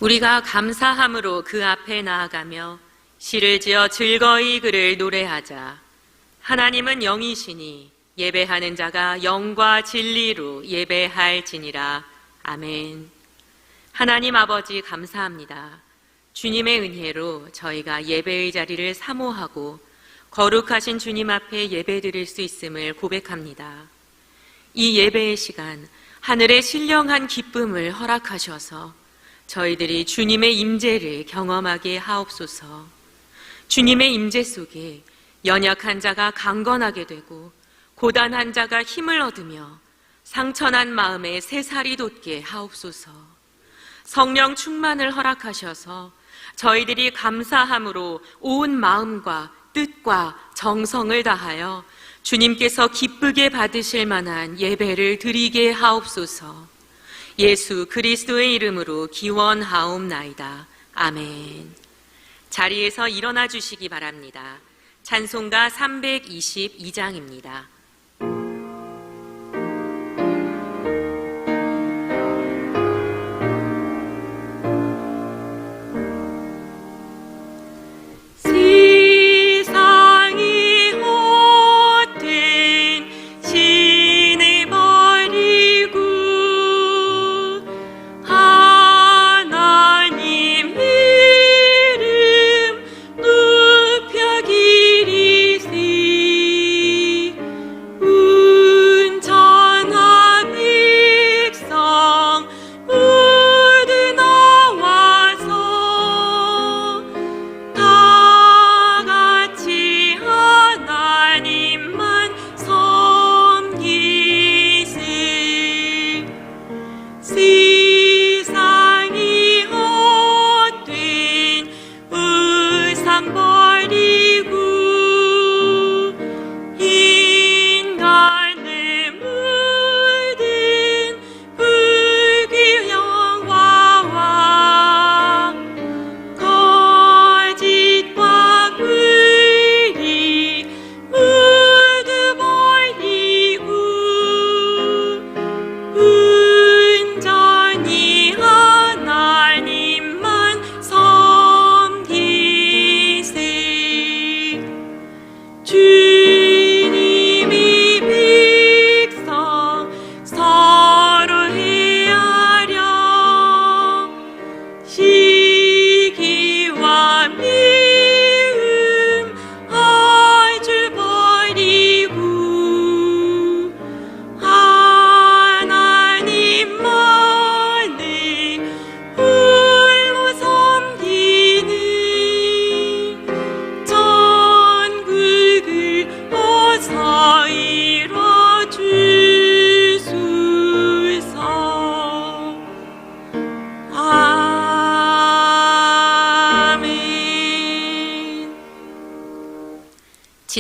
우리가 감사함으로 그 앞에 나아가며 시를 지어 즐거이 그를 노래하자. 하나님은 영이시니 예배하는 자가 영과 진리로 예배할지니라. 아멘. 하나님 아버지 감사합니다. 주님의 은혜로 저희가 예배의 자리를 사모하고 거룩하신 주님 앞에 예배드릴 수 있음을 고백합니다. 이 예배의 시간 하늘의 신령한 기쁨을 허락하셔서 저희들이 주님의 임재를 경험하게 하옵소서. 주님의 임재 속에 연약한 자가 강건하게 되고 고단한 자가 힘을 얻으며 상처난 마음에 새살이 돋게 하옵소서. 성령 충만을 허락하셔서 저희들이 감사함으로 온 마음과 뜻과 정성을 다하여 주님께서 기쁘게 받으실 만한 예배를 드리게 하옵소서. 예수 그리스도의 이름으로 기원하옵나이다. 아멘. 자리에서 일어나 주시기 바랍니다. 찬송가 322장입니다.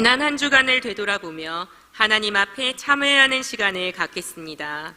지난 한 주간을 되돌아보며 하나님 앞에 참회하는 시간을 갖겠습니다.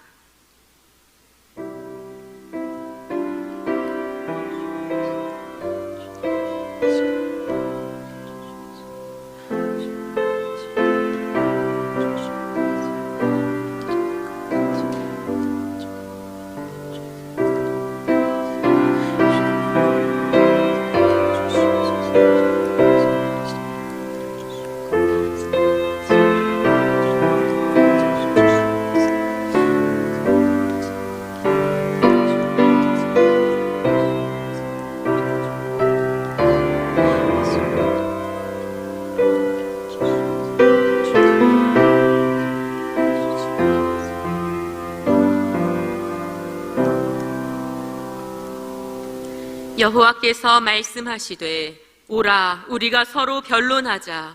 여호와께서 말씀하시되 오라 우리가 서로 변론하자.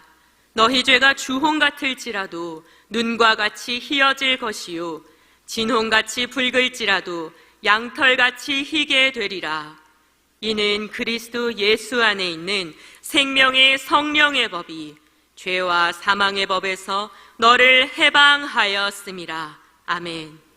너희 죄가 주홍 같을지라도 눈과 같이 희어질 것이요 진홍같이 붉을지라도 양털같이 희게 되리라. 이는 그리스도 예수 안에 있는 생명의 성령의 법이 죄와 사망의 법에서 너를 해방하였음이라. 아멘.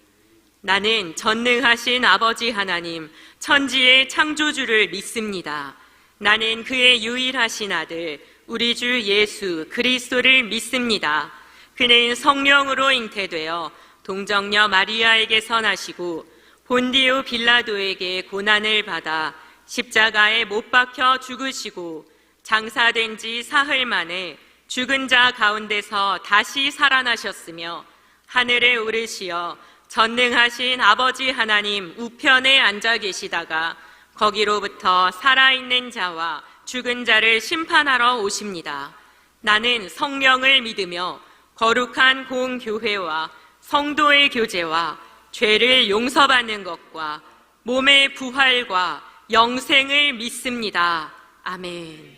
나는 전능하신 아버지 하나님 천지의 창조주를 믿습니다. 나는 그의 유일하신 아들 우리 주 예수 그리스도를 믿습니다. 그는 성령으로 잉태되어 동정녀 마리아에게서 나시고 본디오 빌라도에게 고난을 받아 십자가에 못 박혀 죽으시고 장사된 지 사흘 만에 죽은 자 가운데서 다시 살아나셨으며 하늘에 오르시어 전능하신 아버지 하나님 우편에 앉아 계시다가 거기로부터 살아있는 자와 죽은 자를 심판하러 오십니다. 나는 성령을 믿으며 거룩한 공교회와 성도의 교제와 죄를 용서받는 것과 몸의 부활과 영생을 믿습니다. 아멘.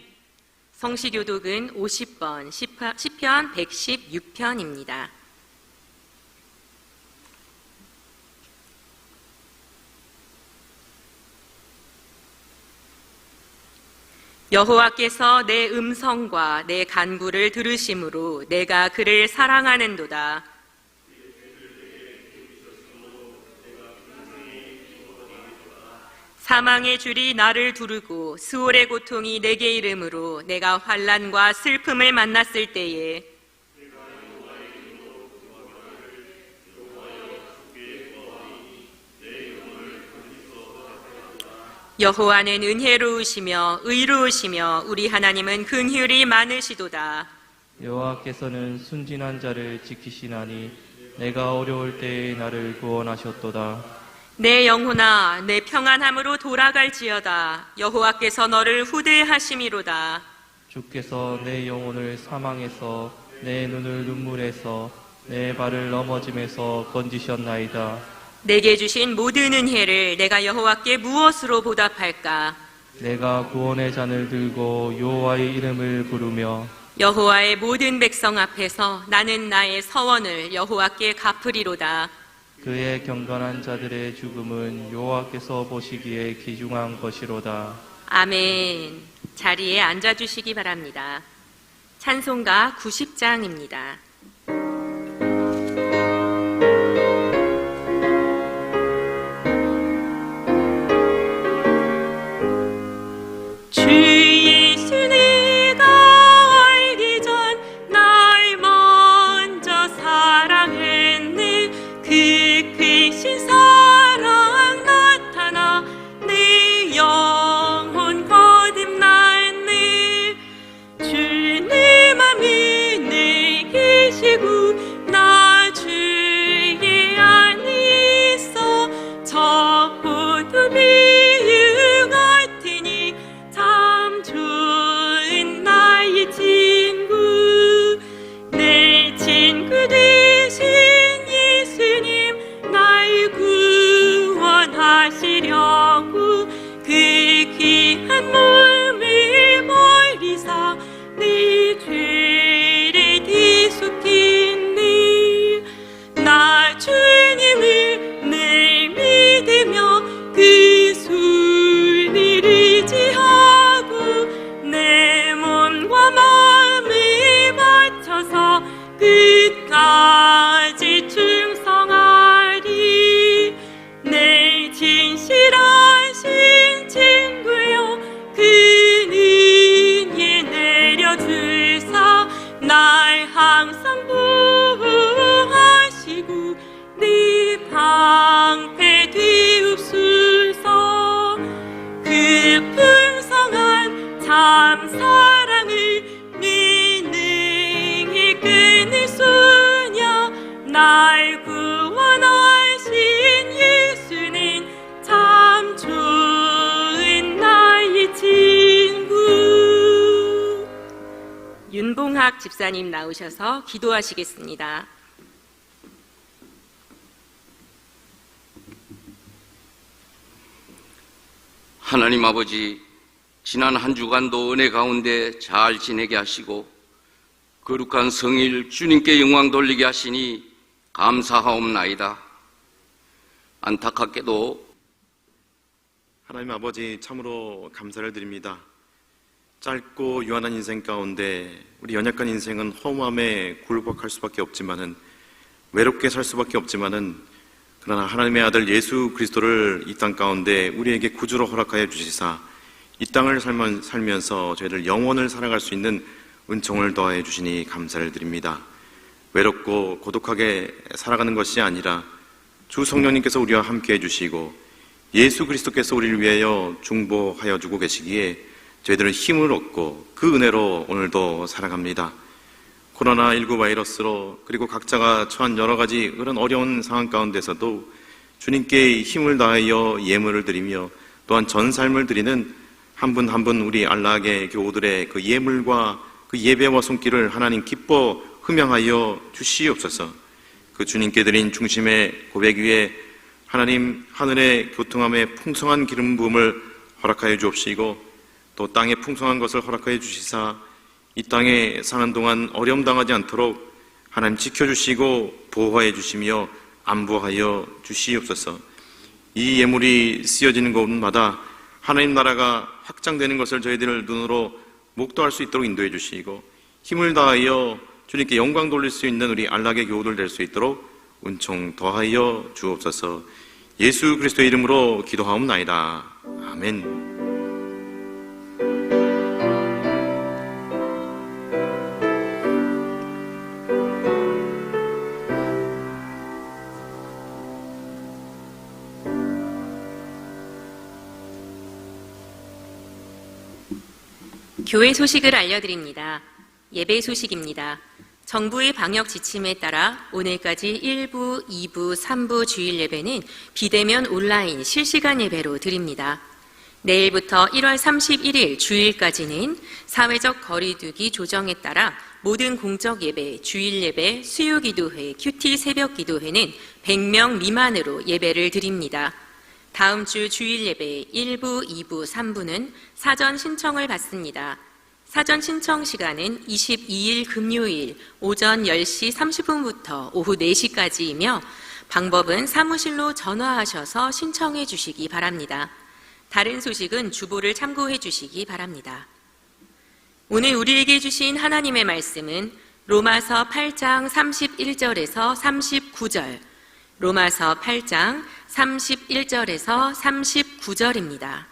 성시교독은 50번, 시편 116편입니다. 여호와께서 내 음성과 내 간구를 들으심으로 내가 그를 사랑하는도다. 사망의 줄이 나를 두르고 스올의 고통이 내게 이름으로 내가 환난과 슬픔을 만났을 때에 여호와는 은혜로우시며 의로우시며 우리 하나님은 긍휼이 많으시도다. 여호와께서는 순진한 자를 지키시나니 내가 어려울 때에 나를 구원하셨도다. 내 영혼아 내 평안함으로 돌아갈지어다. 여호와께서 너를 후대하심이로다. 주께서 내 영혼을 사망에서 내 눈을 눈물에서 내 발을 넘어짐에서 건지셨나이다. 내게 주신 모든 은혜를 내가 여호와께 무엇으로 보답할까? 내가 구원의 잔을 들고 여호와의 이름을 부르며 여호와의 모든 백성 앞에서 나는 나의 서원을 여호와께 갚으리로다. 그의 경건한 자들의 죽음은 여호와께서 보시기에 귀중한 것이로다. 아멘. 자리에 앉아주시기 바랍니다. 찬송가 90장입니다. 주 예수 내가 알기 전 날 먼저 사랑했네. 그 크신 사랑 나타나 내 영혼 거듭났네. 주님 맘이 내 계시고 나 주의 안에 있어 저 포도 비유 같으니 참 좋은 나의 친구. 내 친구 되신 예수님 날 구원하시려고 그 귀한 몸을 버리사 내 죄를 대속했네. 나 주님을 늘 믿으며 그 손을 의지하고 내 몸과 마음을 바쳐서 끝까지 충성하리. 내 진실하신 친구여 그 은혜 내려주사 날 항상 보호하시고 네 방패 되옵소서. 그 풍성한 참 사랑을 미능히 끊을 수냐. 날 구원하신 예수는 참 좋은 나의 친구. 윤봉학 집사님 나오셔서 기도하시겠습니다. 하나님 아버지, 지난 한 주간도 은혜 가운데 잘 지내게 하시고 거룩한 성일 주님께 영광 돌리게 하시니 감사하옵나이다. 안타깝게도 하나님 아버지, 참으로 감사를 드립니다. 짧고 유한한 인생 가운데 우리 연약한 인생은 허무함에 굴복할 수밖에 없지만은, 외롭게 살 수밖에 없지만은, 그러나 하나님의 아들 예수 그리스도를 이 땅 가운데 우리에게 구주로 허락하여 주시사 이 땅을 살면서 저희들 영원을 살아갈 수 있는 은총을 더하여 주시니 감사를 드립니다. 외롭고 고독하게 살아가는 것이 아니라 주 성령님께서 우리와 함께 해주시고 예수 그리스도께서 우리를 위하여 중보하여 주고 계시기에 저희들은 힘을 얻고 그 은혜로 오늘도 살아갑니다. 코로나19 바이러스로 그리고 각자가 처한 여러 가지 그런 어려운 상황 가운데서도 주님께 힘을 다하여 예물을 드리며 또한 전 삶을 드리는 한 분 한 분 우리 안락의 교우들의 그 예물과 그 예배와 손길을 하나님 기뻐 흠양하여 주시옵소서. 그 주님께 드린 중심의 고백 위에 하나님 하늘의 교통함에 풍성한 기름 부음을 허락하여 주옵시고 또 땅에 풍성한 것을 허락하여 주시사 이 땅에 사는 동안 어려움 당하지 않도록 하나님 지켜주시고 보호해 주시며 안보하여 주시옵소서. 이 예물이 쓰여지는 곳마다 하나님 나라가 확장되는 것을 저희들 눈으로 목도할 수 있도록 인도해 주시고 힘을 다하여 주님께 영광 돌릴 수 있는 우리 안락의 교우들 될 수 있도록 은총 더하여 주옵소서. 예수 그리스도의 이름으로 기도하옵나이다. 아멘. 교회 소식을 알려드립니다. 예배 소식입니다. 정부의 방역 지침에 따라 오늘까지 1부, 2부, 3부 주일 예배는 비대면 온라인 실시간 예배로 드립니다. 내일부터 1월 31일 주일까지는 사회적 거리두기 조정에 따라 모든 공적 예배, 주일 예배, 수요 기도회, 큐티 새벽 기도회는 100명 미만으로 예배를 드립니다. 다음 주 주일 예배 1부, 2부, 3부는 사전 신청을 받습니다. 사전 신청 시간은 22일 금요일 오전 10시 30분부터 오후 4시까지이며 방법은 사무실로 전화하셔서 신청해 주시기 바랍니다. 다른 소식은 주보를 참고해 주시기 바랍니다. 오늘 우리에게 주신 하나님의 말씀은 로마서 8장 31절에서 39절, 로마서 8장 31절에서 39절입니다.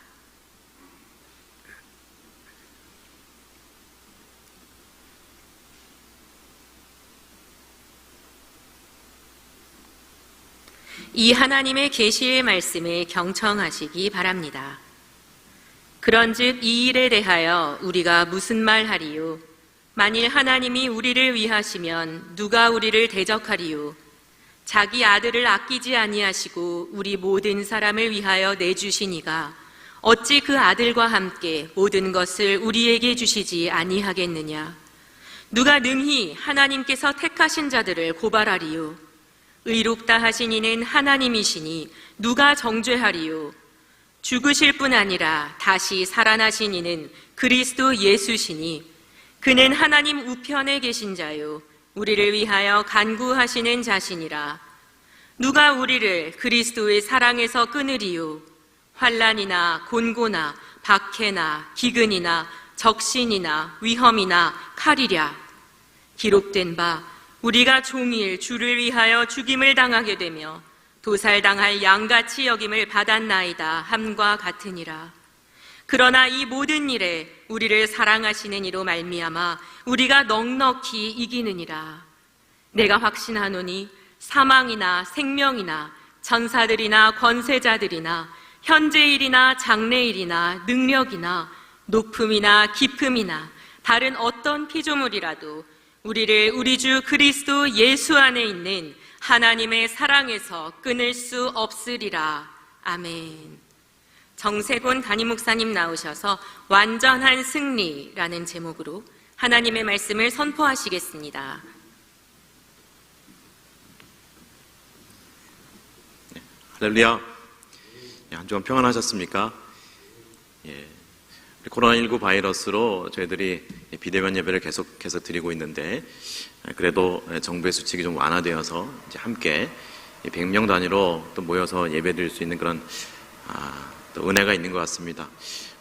이 하나님의 계시의 말씀을 경청하시기 바랍니다. 그런즉 이 일에 대하여 우리가 무슨 말하리요? 만일 하나님이 우리를 위하시면 누가 우리를 대적하리요? 자기 아들을 아끼지 아니하시고 우리 모든 사람을 위하여 내주시니가 어찌 그 아들과 함께 모든 것을 우리에게 주시지 아니하겠느냐? 누가 능히 하나님께서 택하신 자들을 고발하리요? 의롭다 하신 이는 하나님이시니 누가 정죄하리요? 죽으실 뿐 아니라 다시 살아나신 이는 그리스도 예수시니 그는 하나님 우편에 계신 자요 우리를 위하여 간구하시는 자시니라. 누가 우리를 그리스도의 사랑에서 끊으리요? 환난이나 곤고나 박해나 기근이나 적신이나 위험이나 칼이랴. 기록된 바 우리가 종일 주를 위하여 죽임을 당하게 되며 도살당할 양같이 여김을 받았나이다 함과 같으니라. 그러나 이 모든 일에 우리를 사랑하시는 이로 말미암아 우리가 넉넉히 이기느니라. 내가 확신하노니 사망이나 생명이나 천사들이나 권세자들이나 현재일이나 장래일이나 능력이나 높음이나 깊음이나 다른 어떤 피조물이라도 우리를 우리 주 그리스도 예수 안에 있는 하나님의 사랑에서 끊을 수 없으리라. 아멘. 정세곤 담임 목사님 나오셔서 완전한 승리라는 제목으로 하나님의 말씀을 선포하시겠습니다. 할렐루야. 한 주간 평안하셨습니까? 코로나19 바이러스로 저희들이 비대면 예배를 계속해서 드리고 있는데 그래도 정부의 수칙이 좀 완화되어서 이제 함께 100명 단위로 또 모여서 예배 드릴 수 있는 그런 또 은혜가 있는 것 같습니다.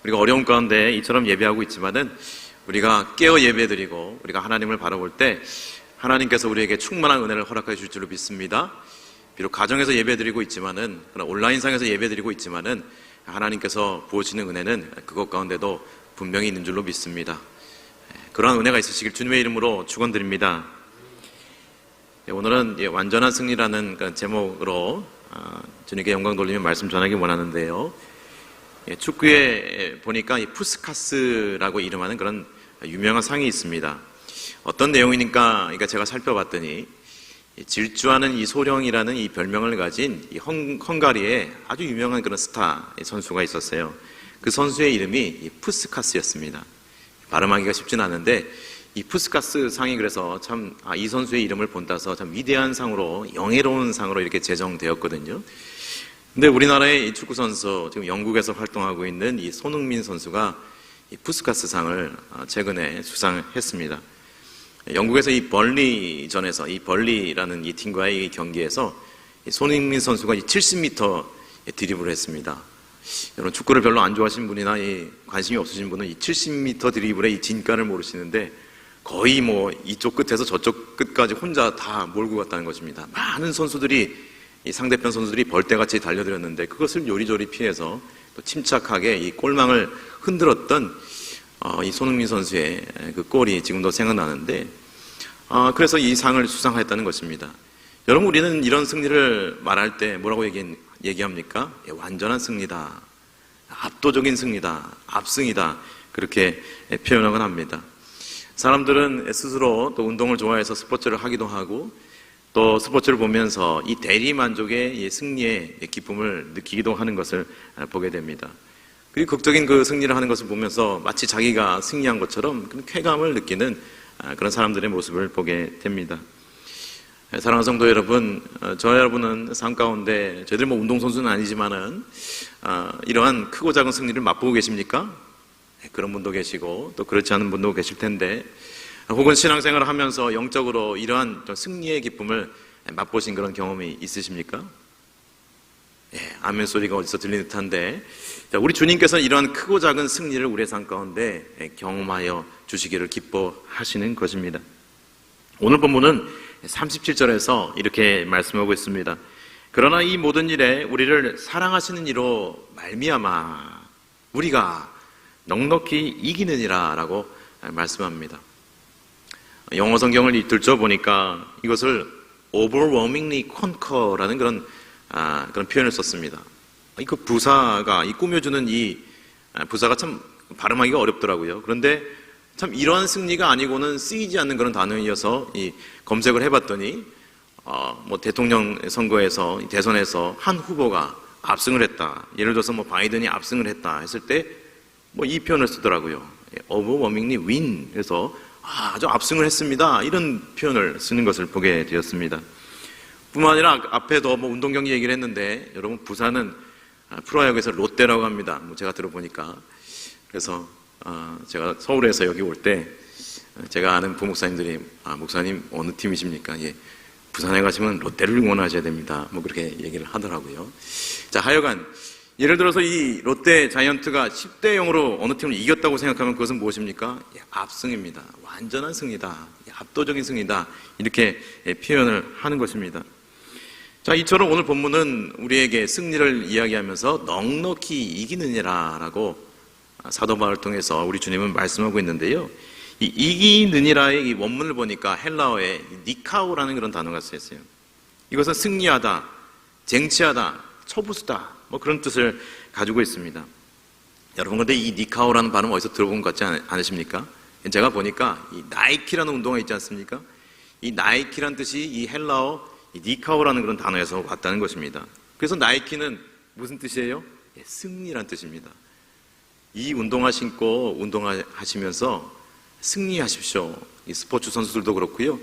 우리가 어려운 가운데 이처럼 예배하고 있지만은 우리가 깨어 예배 드리고 우리가 하나님을 바라볼 때 하나님께서 우리에게 충만한 은혜를 허락해 줄 줄로 믿습니다. 비록 가정에서 예배 드리고 있지만은 그런 온라인상에서 예배 드리고 있지만은 하나님께서 부어주시는 은혜는 그것 가운데도 분명히 있는 줄로 믿습니다. 그러한 은혜가 있으시길 주님의 이름으로 축원드립니다. 오늘은 완전한 승리라는 제목으로 주님께 영광 돌리며 말씀 전하기 원하는데요. 축구에 보니까 이 푸스카스라고 이름하는 그런 유명한 상이 있습니다. 어떤 내용이니까 그러니까 제가 살펴봤더니 질주하는 이 소령이라는 이 별명을 가진 이 헝가리에 아주 유명한 그런 스타 선수가 있었어요. 그 선수의 이름이 이 푸스카스였습니다. 발음하기가 쉽진 않은데 이 푸스카스 상이 그래서 참 이 선수의 이름을 본따서 참 위대한 상으로 영예로운 상으로 이렇게 제정되었거든요. 근데 우리나라의 이 축구 선수 지금 영국에서 활동하고 있는 이 손흥민 선수가 이 푸스카스 상을 최근에 수상했습니다. 영국에서 이 벌리전에서 이 벌리라는 이 팀과의 이 경기에서 이 손흥민 선수가 이 70m 드리블을 했습니다. 여러분 축구를 별로 안 좋아하시는 분이나 이 관심이 없으신 분은 이 70m 드리블의 이 진가를 모르시는데 거의 뭐 이쪽 끝에서 저쪽 끝까지 혼자 다 몰고 갔다는 것입니다. 많은 선수들이 이 상대편 선수들이 벌떼같이 달려들었는데 그것을 요리조리 피해서 또 침착하게 이 골망을 흔들었던 이 손흥민 선수의 그 골이 지금도 생각나는데 그래서 이 상을 수상했다는 것입니다. 여러분 우리는 이런 승리를 말할 때 뭐라고 얘기합니까? 완전한 승리다, 압도적인 승리다, 압승이다 그렇게 표현하곤 합니다. 사람들은 스스로 또 운동을 좋아해서 스포츠를 하기도 하고 또 스포츠를 보면서 이 대리만족의 이 승리의 기쁨을 느끼기도 하는 것을 보게 됩니다. 그리고 극적인 그 승리를 하는 것을 보면서 마치 자기가 승리한 것처럼 그런 쾌감을 느끼는 그런 사람들의 모습을 보게 됩니다. 사랑하는 성도 여러분, 저 여러분은 삶 가운데 저희들 뭐 운동선수는 아니지만은 이러한 크고 작은 승리를 맛보고 계십니까? 그런 분도 계시고 또 그렇지 않은 분도 계실 텐데 혹은 신앙생활을 하면서 영적으로 이러한 승리의 기쁨을 맛보신 그런 경험이 있으십니까? 아멘 소리가 어디서 들리는 듯한데 우리 주님께서는 이러한 크고 작은 승리를 우리의 삶 가운데 경험하여 주시기를 기뻐하시는 것입니다. 오늘 본문은 37절에서 이렇게 말씀하고 있습니다. 그러나 이 모든 일에 우리를 사랑하시는 이로 말미암아 우리가 넉넉히 이기느니라 라고 말씀합니다. 영어 성경을 들춰보니까 이것을 overwhelmingly conquer라는 그런 표현을 썼습니다. 그 부사가 이 꾸며주는 이 부사가 참 발음하기가 어렵더라고요. 그런데 참 이러한 승리가 아니고는 쓰이지 않는 그런 단어이어서 이 검색을 해봤더니 뭐 대통령 선거에서 대선에서 한 후보가 압승을 했다. 예를 들어서 뭐 바이든이 압승을 했다 했을 때 뭐 이 표현을 쓰더라고요. overwhelmingly win. 그래서 아주 압승을 했습니다. 이런 표현을 쓰는 것을 보게 되었습니다. 뿐만 아니라 앞에도 뭐 운동 경기 얘기를 했는데 여러분 부산은 프로야구에서 롯데라고 합니다. 뭐 제가 들어보니까 그래서 제가 서울에서 여기 올 때 제가 아는 부목사님들이 목사님 어느 팀이십니까? 예, 부산에 가시면 롯데를 응원하셔야 됩니다. 뭐 그렇게 얘기를 하더라고요. 자, 하여간 예를 들어서 이 롯데 자이언트가 10대 0으로 어느 팀을 이겼다고 생각하면 그것은 무엇입니까? 압승입니다. 완전한 승리다. 압도적인 승리다. 이렇게 표현을 하는 것입니다. 자, 이처럼 오늘 본문은 우리에게 승리를 이야기하면서 넉넉히 이기느니라라고 사도 바울을 통해서 우리 주님은 말씀하고 있는데요. 이 이기느니라의 이 원문을 보니까 헬라어에 니카오라는 그런 단어가 쓰였어요. 이것은 승리하다, 쟁취하다, 처부수다 뭐 그런 뜻을 가지고 있습니다. 여러분 근데 이 니카오라는 발음 어디서 들어본 것 같지 않으십니까? 제가 보니까 이 나이키라는 운동화 있지 않습니까? 이 나이키라는 뜻이 이 헬라어 이 니카오라는 그런 단어에서 왔다는 것입니다. 그래서 나이키는 무슨 뜻이에요? 승리란 뜻입니다. 이 운동화 신고 운동하시면서 승리하십시오. 이 스포츠 선수들도 그렇고요.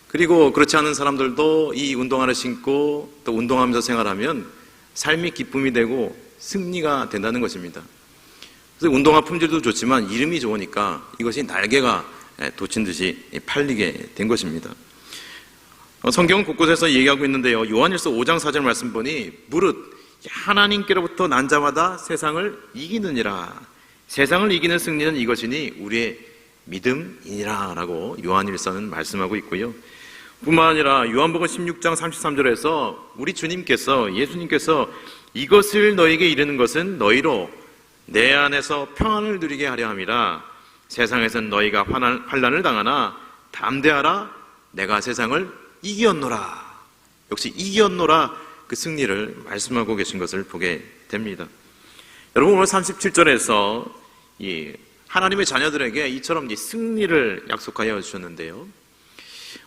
그리고 그렇지 않은 사람들도 이 운동화를 신고 또 운동하면서 생활하면 삶이 기쁨이 되고 승리가 된다는 것입니다. 그래서 운동화 품질도 좋지만 이름이 좋으니까 이것이 날개가 돋친 듯이 팔리게 된 것입니다. 성경은 곳곳에서 얘기하고 있는데요. 요한일서 5장 4절 말씀 보니 무릇 하나님께로부터 난 자마다 세상을 이기느니라. 세상을 이기는 승리는 이것이니 우리의 믿음이니라 라고 요한일서는 말씀하고 있고요. 뿐만 아니라 요한복음 16장 33절에서 우리 주님께서 예수님께서 이것을 너에게 이르는 것은 너희로 내 안에서 평안을 누리게 하려 함이라. 세상에서는 너희가 환난을 당하나 담대하라. 내가 세상을 이기었노라. 역시 이기었노라 그 승리를 말씀하고 계신 것을 보게 됩니다. 여러분, 오늘 37절에서 이 하나님의 자녀들에게 이처럼 이 승리를 약속하여 주셨는데요,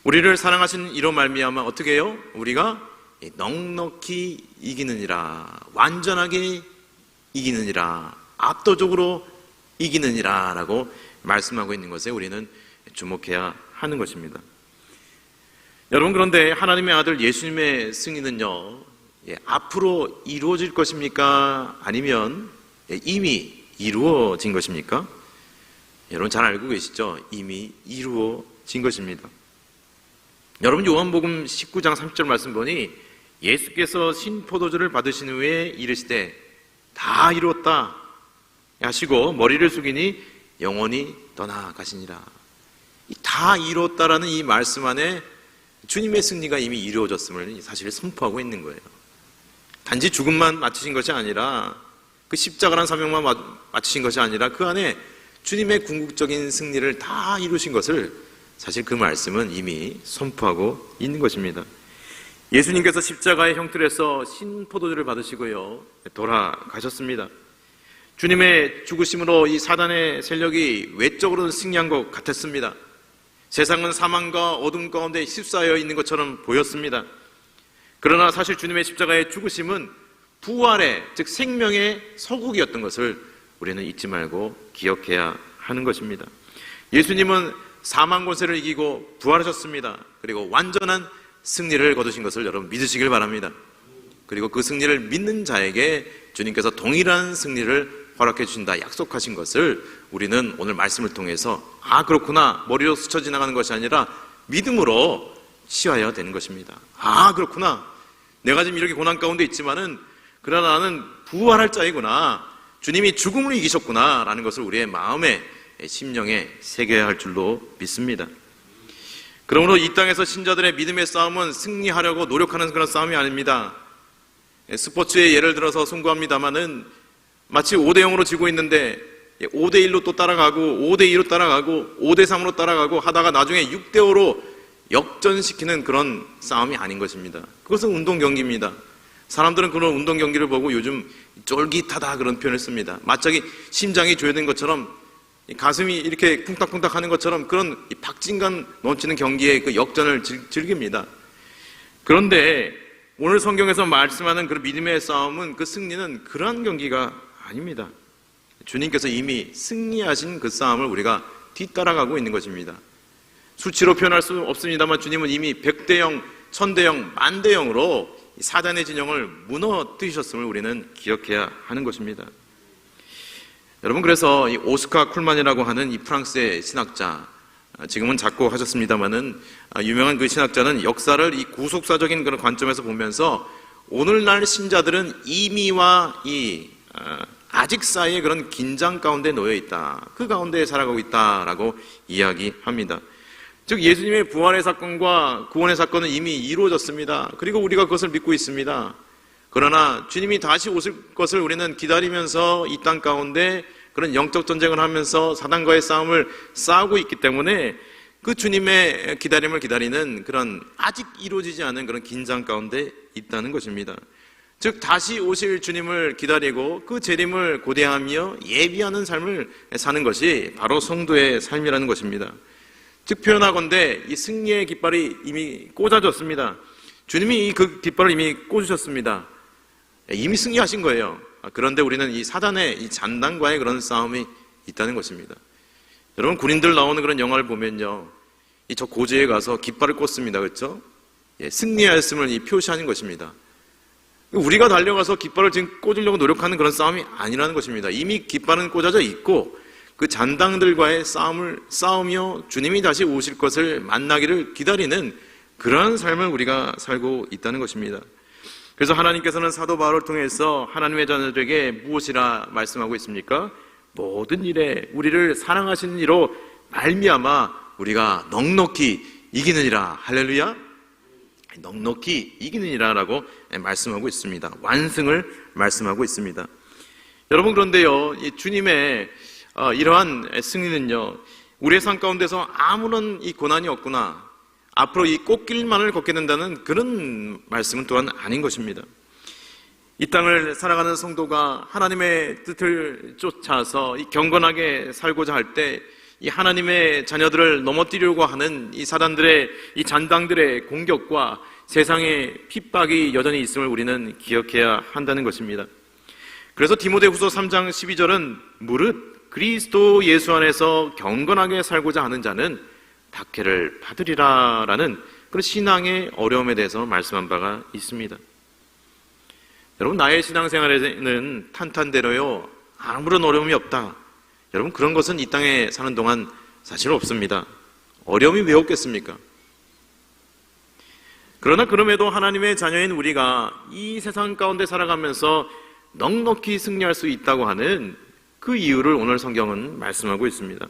우리를 사랑하신 이로 말미암아 어떻게 해요? 우리가 넉넉히 이기느니라, 완전하게 이기느니라, 압도적으로 이기느니라 라고 말씀하고 있는 것에 우리는 주목해야 하는 것입니다. 여러분, 그런데 하나님의 아들 예수님의 승리는요, 앞으로 이루어질 것입니까? 아니면 이미 이루어진 것입니까? 여러분 잘 알고 계시죠? 이미 이루어진 것입니다. 여러분, 요한복음 19장 30절 말씀 보니 예수께서 신포도주를 받으신 후에 이르시되 다 이루었다 하시고 머리를 숙이니 영원히 떠나가시니라. 다 이루었다라는 이 말씀 안에 주님의 승리가 이미 이루어졌음을 사실 선포하고 있는 거예요. 단지 죽음만 마치신 것이 아니라, 그 십자가라는 사명만 마치신 것이 아니라 그 안에 주님의 궁극적인 승리를 다 이루신 것을 사실 그 말씀은 이미 선포하고 있는 것입니다. 예수님께서 십자가의 형틀에서 신포도주를 받으시고요, 돌아가셨습니다. 주님의 죽으심으로 이 사단의 세력이 외적으로는 승리한 것 같았습니다. 세상은 사망과 어둠 가운데 휩싸여 있는 것처럼 보였습니다. 그러나 사실 주님의 십자가의 죽으심은 부활의, 즉 생명의 서국이었던 것을 우리는 잊지 말고 기억해야 하는 것입니다. 예수님은 사망 권세를 이기고 부활하셨습니다. 그리고 완전한 승리를 거두신 것을 여러분 믿으시길 바랍니다. 그리고 그 승리를 믿는 자에게 주님께서 동일한 승리를 허락해 주신다 약속하신 것을 우리는 오늘 말씀을 통해서 그렇구나, 머리로 스쳐 지나가는 것이 아니라 믿음으로 시와야 되는 것입니다. 그렇구나, 내가 지금 이렇게 고난 가운데 있지만은 그러나 나는 부활할 자이구나, 주님이 죽음을 이기셨구나 라는 것을 우리의 마음에, 심령에 새겨야 할 줄로 믿습니다. 그러므로 이 땅에서 신자들의 믿음의 싸움은 승리하려고 노력하는 그런 싸움이 아닙니다. 스포츠의 예를 들어서 송구합니다마는 마치 5대0으로 지고 있는데 5대1로 또 따라가고 5대2로 따라가고 5대3으로 따라가고 하다가 나중에 6대5로 역전시키는 그런 싸움이 아닌 것입니다. 그것은 운동 경기입니다. 사람들은 그런 운동 경기를 보고 요즘 쫄깃하다 그런 표현을 씁니다. 마치 심장이 조여된 것처럼, 가슴이 이렇게 쿵딱쿵딱 하는 것처럼 그런 박진감 넘치는 경기의 그 역전을 즐깁니다. 그런데 오늘 성경에서 말씀하는 그 믿음의 싸움은, 그 승리는 그러한 경기가 아닙니다. 주님께서 이미 승리하신 그 싸움을 우리가 뒤따라가고 있는 것입니다. 수치로 표현할 수 없습니다만 주님은 이미 100대0, 1000대0, 만대0으로 사단의 진영을 무너뜨리셨음을 우리는 기억해야 하는 것입니다. 여러분, 그래서 이 오스카 쿨만이라고 하는 이 프랑스의 신학자, 지금은 작고하셨습니다마는 유명한 그 신학자는 역사를 이 구속사적인 그런 관점에서 보면서 오늘날 신자들은 이미와 이 아직 사이의 그런 긴장 가운데 놓여 있다, 그 가운데 살아가고 있다라고 이야기합니다. 즉 예수님의 부활의 사건과 구원의 사건은 이미 이루어졌습니다. 그리고 우리가 그것을 믿고 있습니다. 그러나 주님이 다시 오실 것을 우리는 기다리면서 이 땅 가운데 그런 영적 전쟁을 하면서 사단과의 싸움을 싸우고 있기 때문에 그 주님의 기다림을 기다리는 그런 아직 이루어지지 않은 그런 긴장 가운데 있다는 것입니다. 즉 다시 오실 주님을 기다리고 그 재림을 고대하며 예비하는 삶을 사는 것이 바로 성도의 삶이라는 것입니다. 즉 표현하건대 이 승리의 깃발이 이미 꽂아졌습니다. 주님이 그 깃발을 이미 꽂으셨습니다. 이미 승리하신 거예요. 그런데 우리는 이 사단의 이 잔당과의 그런 싸움이 있다는 것입니다. 여러분, 군인들 나오는 그런 영화를 보면요, 이 저 고지에 가서 깃발을 꽂습니다. 그렇죠? 승리하였음을 이 표시하는 것입니다. 우리가 달려가서 깃발을 지금 꽂으려고 노력하는 그런 싸움이 아니라는 것입니다. 이미 깃발은 꽂아져 있고 그 잔당들과의 싸움을 싸우며 주님이 다시 오실 것을 만나기를 기다리는 그러한 삶을 우리가 살고 있다는 것입니다. 그래서 하나님께서는 사도 바울을 통해서 하나님의 자녀들에게 무엇이라 말씀하고 있습니까? 모든 일에 우리를 사랑하시는 이로 말미암아 우리가 넉넉히 이기느니라. 할렐루야. 넉넉히 이기느니라라고 말씀하고 있습니다. 완승을 말씀하고 있습니다. 여러분, 그런데요, 이 주님의 이러한 승리는요, 우리의 삶 가운데서 아무런 이 고난이 없구나, 앞으로 이 꽃길만을 걷게 된다는 그런 말씀은 또한 아닌 것입니다. 이 땅을 살아가는 성도가 하나님의 뜻을 쫓아서 이 경건하게 살고자 할 때 이 하나님의 자녀들을 넘어뜨리려고 하는 이 사단들의, 이 잔당들의 공격과 세상의 핍박이 여전히 있음을 우리는 기억해야 한다는 것입니다. 그래서 디모데후서 3장 12절은 무릇 그리스도 예수 안에서 경건하게 살고자 하는 자는 박해를 받으리라 라는 그런 신앙의 어려움에 대해서 말씀한 바가 있습니다. 여러분, 나의 신앙생활에는 탄탄대로요 아무런 어려움이 없다. 여러분, 그런 것은 이 땅에 사는 동안 사실 없습니다. 어려움이 왜 없겠습니까? 그러나 그럼에도 하나님의 자녀인 우리가 이 세상 가운데 살아가면서 넉넉히 승리할 수 있다고 하는 그 이유를 오늘 성경은 말씀하고 있습니다.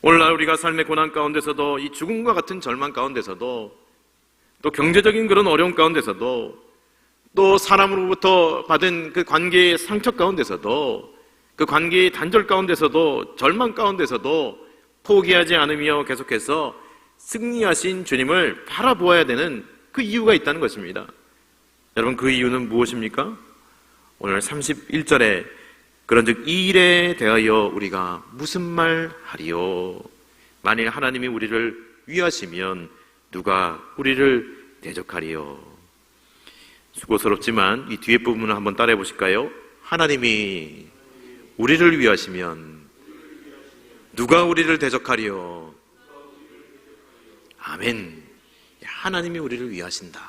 오늘날 우리가 삶의 고난 가운데서도 이 죽음과 같은 절망 가운데서도 또 경제적인 그런 어려움 가운데서도 또 사람으로부터 받은 그 관계의 상처 가운데서도 그 관계의 단절 가운데서도 절망 가운데서도 포기하지 않으며 계속해서 승리하신 주님을 바라보아야 되는 그 이유가 있다는 것입니다. 여러분, 그 이유는 무엇입니까? 오늘 31절에 그런즉 이 일에 대하여 우리가 무슨 말 하리요? 만일 하나님이 우리를 위하시면 누가 우리를 대적하리요? 수고스럽지만 이 뒤에 부분을 한번 따라해 보실까요? 하나님이 우리를 위하시면 누가 우리를 대적하리요? 아멘. 하나님이 우리를 위하신다.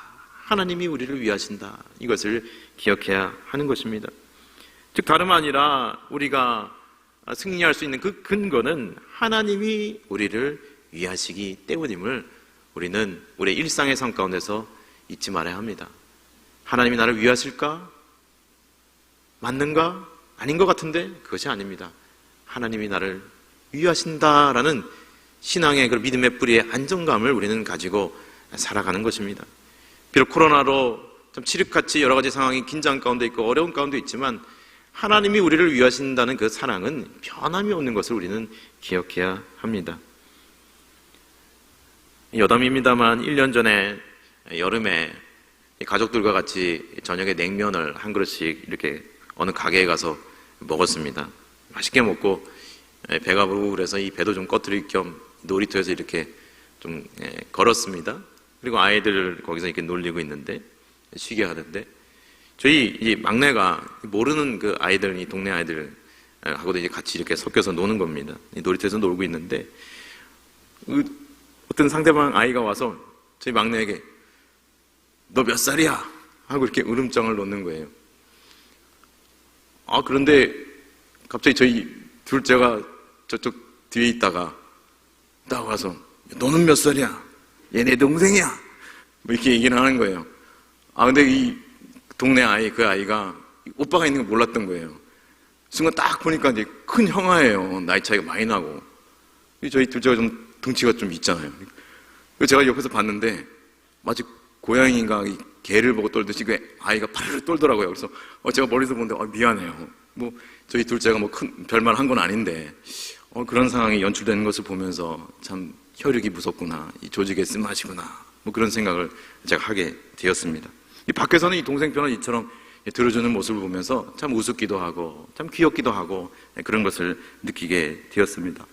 하나님이 우리를 위하신다. 이것을 기억해야 하는 것입니다. 즉 다름 아니라 우리가 승리할 수 있는 그 근거는 하나님이 우리를 위하시기 때문임을 우리는 우리의 일상의 삶 가운데서 잊지 말아야 합니다. 하나님이 나를 위하실까? 맞는가? 아닌 것 같은데 그것이 아닙니다. 하나님이 나를 위하신다라는 신앙의 그 믿음의 뿌리의 안정감을 우리는 가지고 살아가는 것입니다. 비록 코로나로 좀 칠흑같이 여러 가지 상황이 긴장 가운데 있고 어려운 가운데 있지만 하나님이 우리를 위하신다는 그 사랑은 변함이 없는 것을 우리는 기억해야 합니다. 여담입니다만 1년 전에 여름에 가족들과 같이 저녁에 냉면을 한 그릇씩 이렇게 어느 가게에 가서 먹었습니다. 맛있게 먹고 배가 부르고 그래서 이 배도 좀 꺼트릴 겸 놀이터에서 이렇게 좀 걸었습니다. 그리고 아이들 거기서 이렇게 놀리고 있는데 쉬게 하는데 저희 이 막내가 모르는 그 아이들, 이 동네 아이들 하고도 이제 같이 이렇게 섞여서 노는 겁니다. 이 놀이터에서 놀고 있는데 어떤 상대방 아이가 와서 저희 막내에게 너 몇 살이야? 하고 이렇게 울음장을 놓는 거예요. 그런데 갑자기 저희 둘째가 저쪽 뒤에 있다가 딱 와서 너는 몇 살이야? 얘 내 동생이야. 뭐 이렇게 얘기를 하는 거예요. 근데 이 동네 아이, 그 아이가 오빠가 있는 거 몰랐던 거예요. 순간 딱 보니까 이제 큰 형아예요. 나이 차이가 많이 나고. 저희 둘째가 좀 덩치가 좀 있잖아요. 그래서 제가 옆에서 봤는데 마치 고양이인가 이 개를 보고 떨듯이 그 아이가 파르르 떨더라고요. 그래서 제가 멀리서 보는데 미안해요. 뭐 저희 둘째가 뭐 큰 별말 한 건 아닌데 그런 상황이 연출되는 것을 보면서 참 혈육이 무섭구나, 이 조직의 쓴맛이구나, 뭐 그런 생각을 제가 하게 되었습니다. 이 밖에서는 이 동생 편을 이처럼 들어주는 모습을 보면서 참 우습기도 하고 참 귀엽기도 하고 그런 것을 느끼게 되었습니다.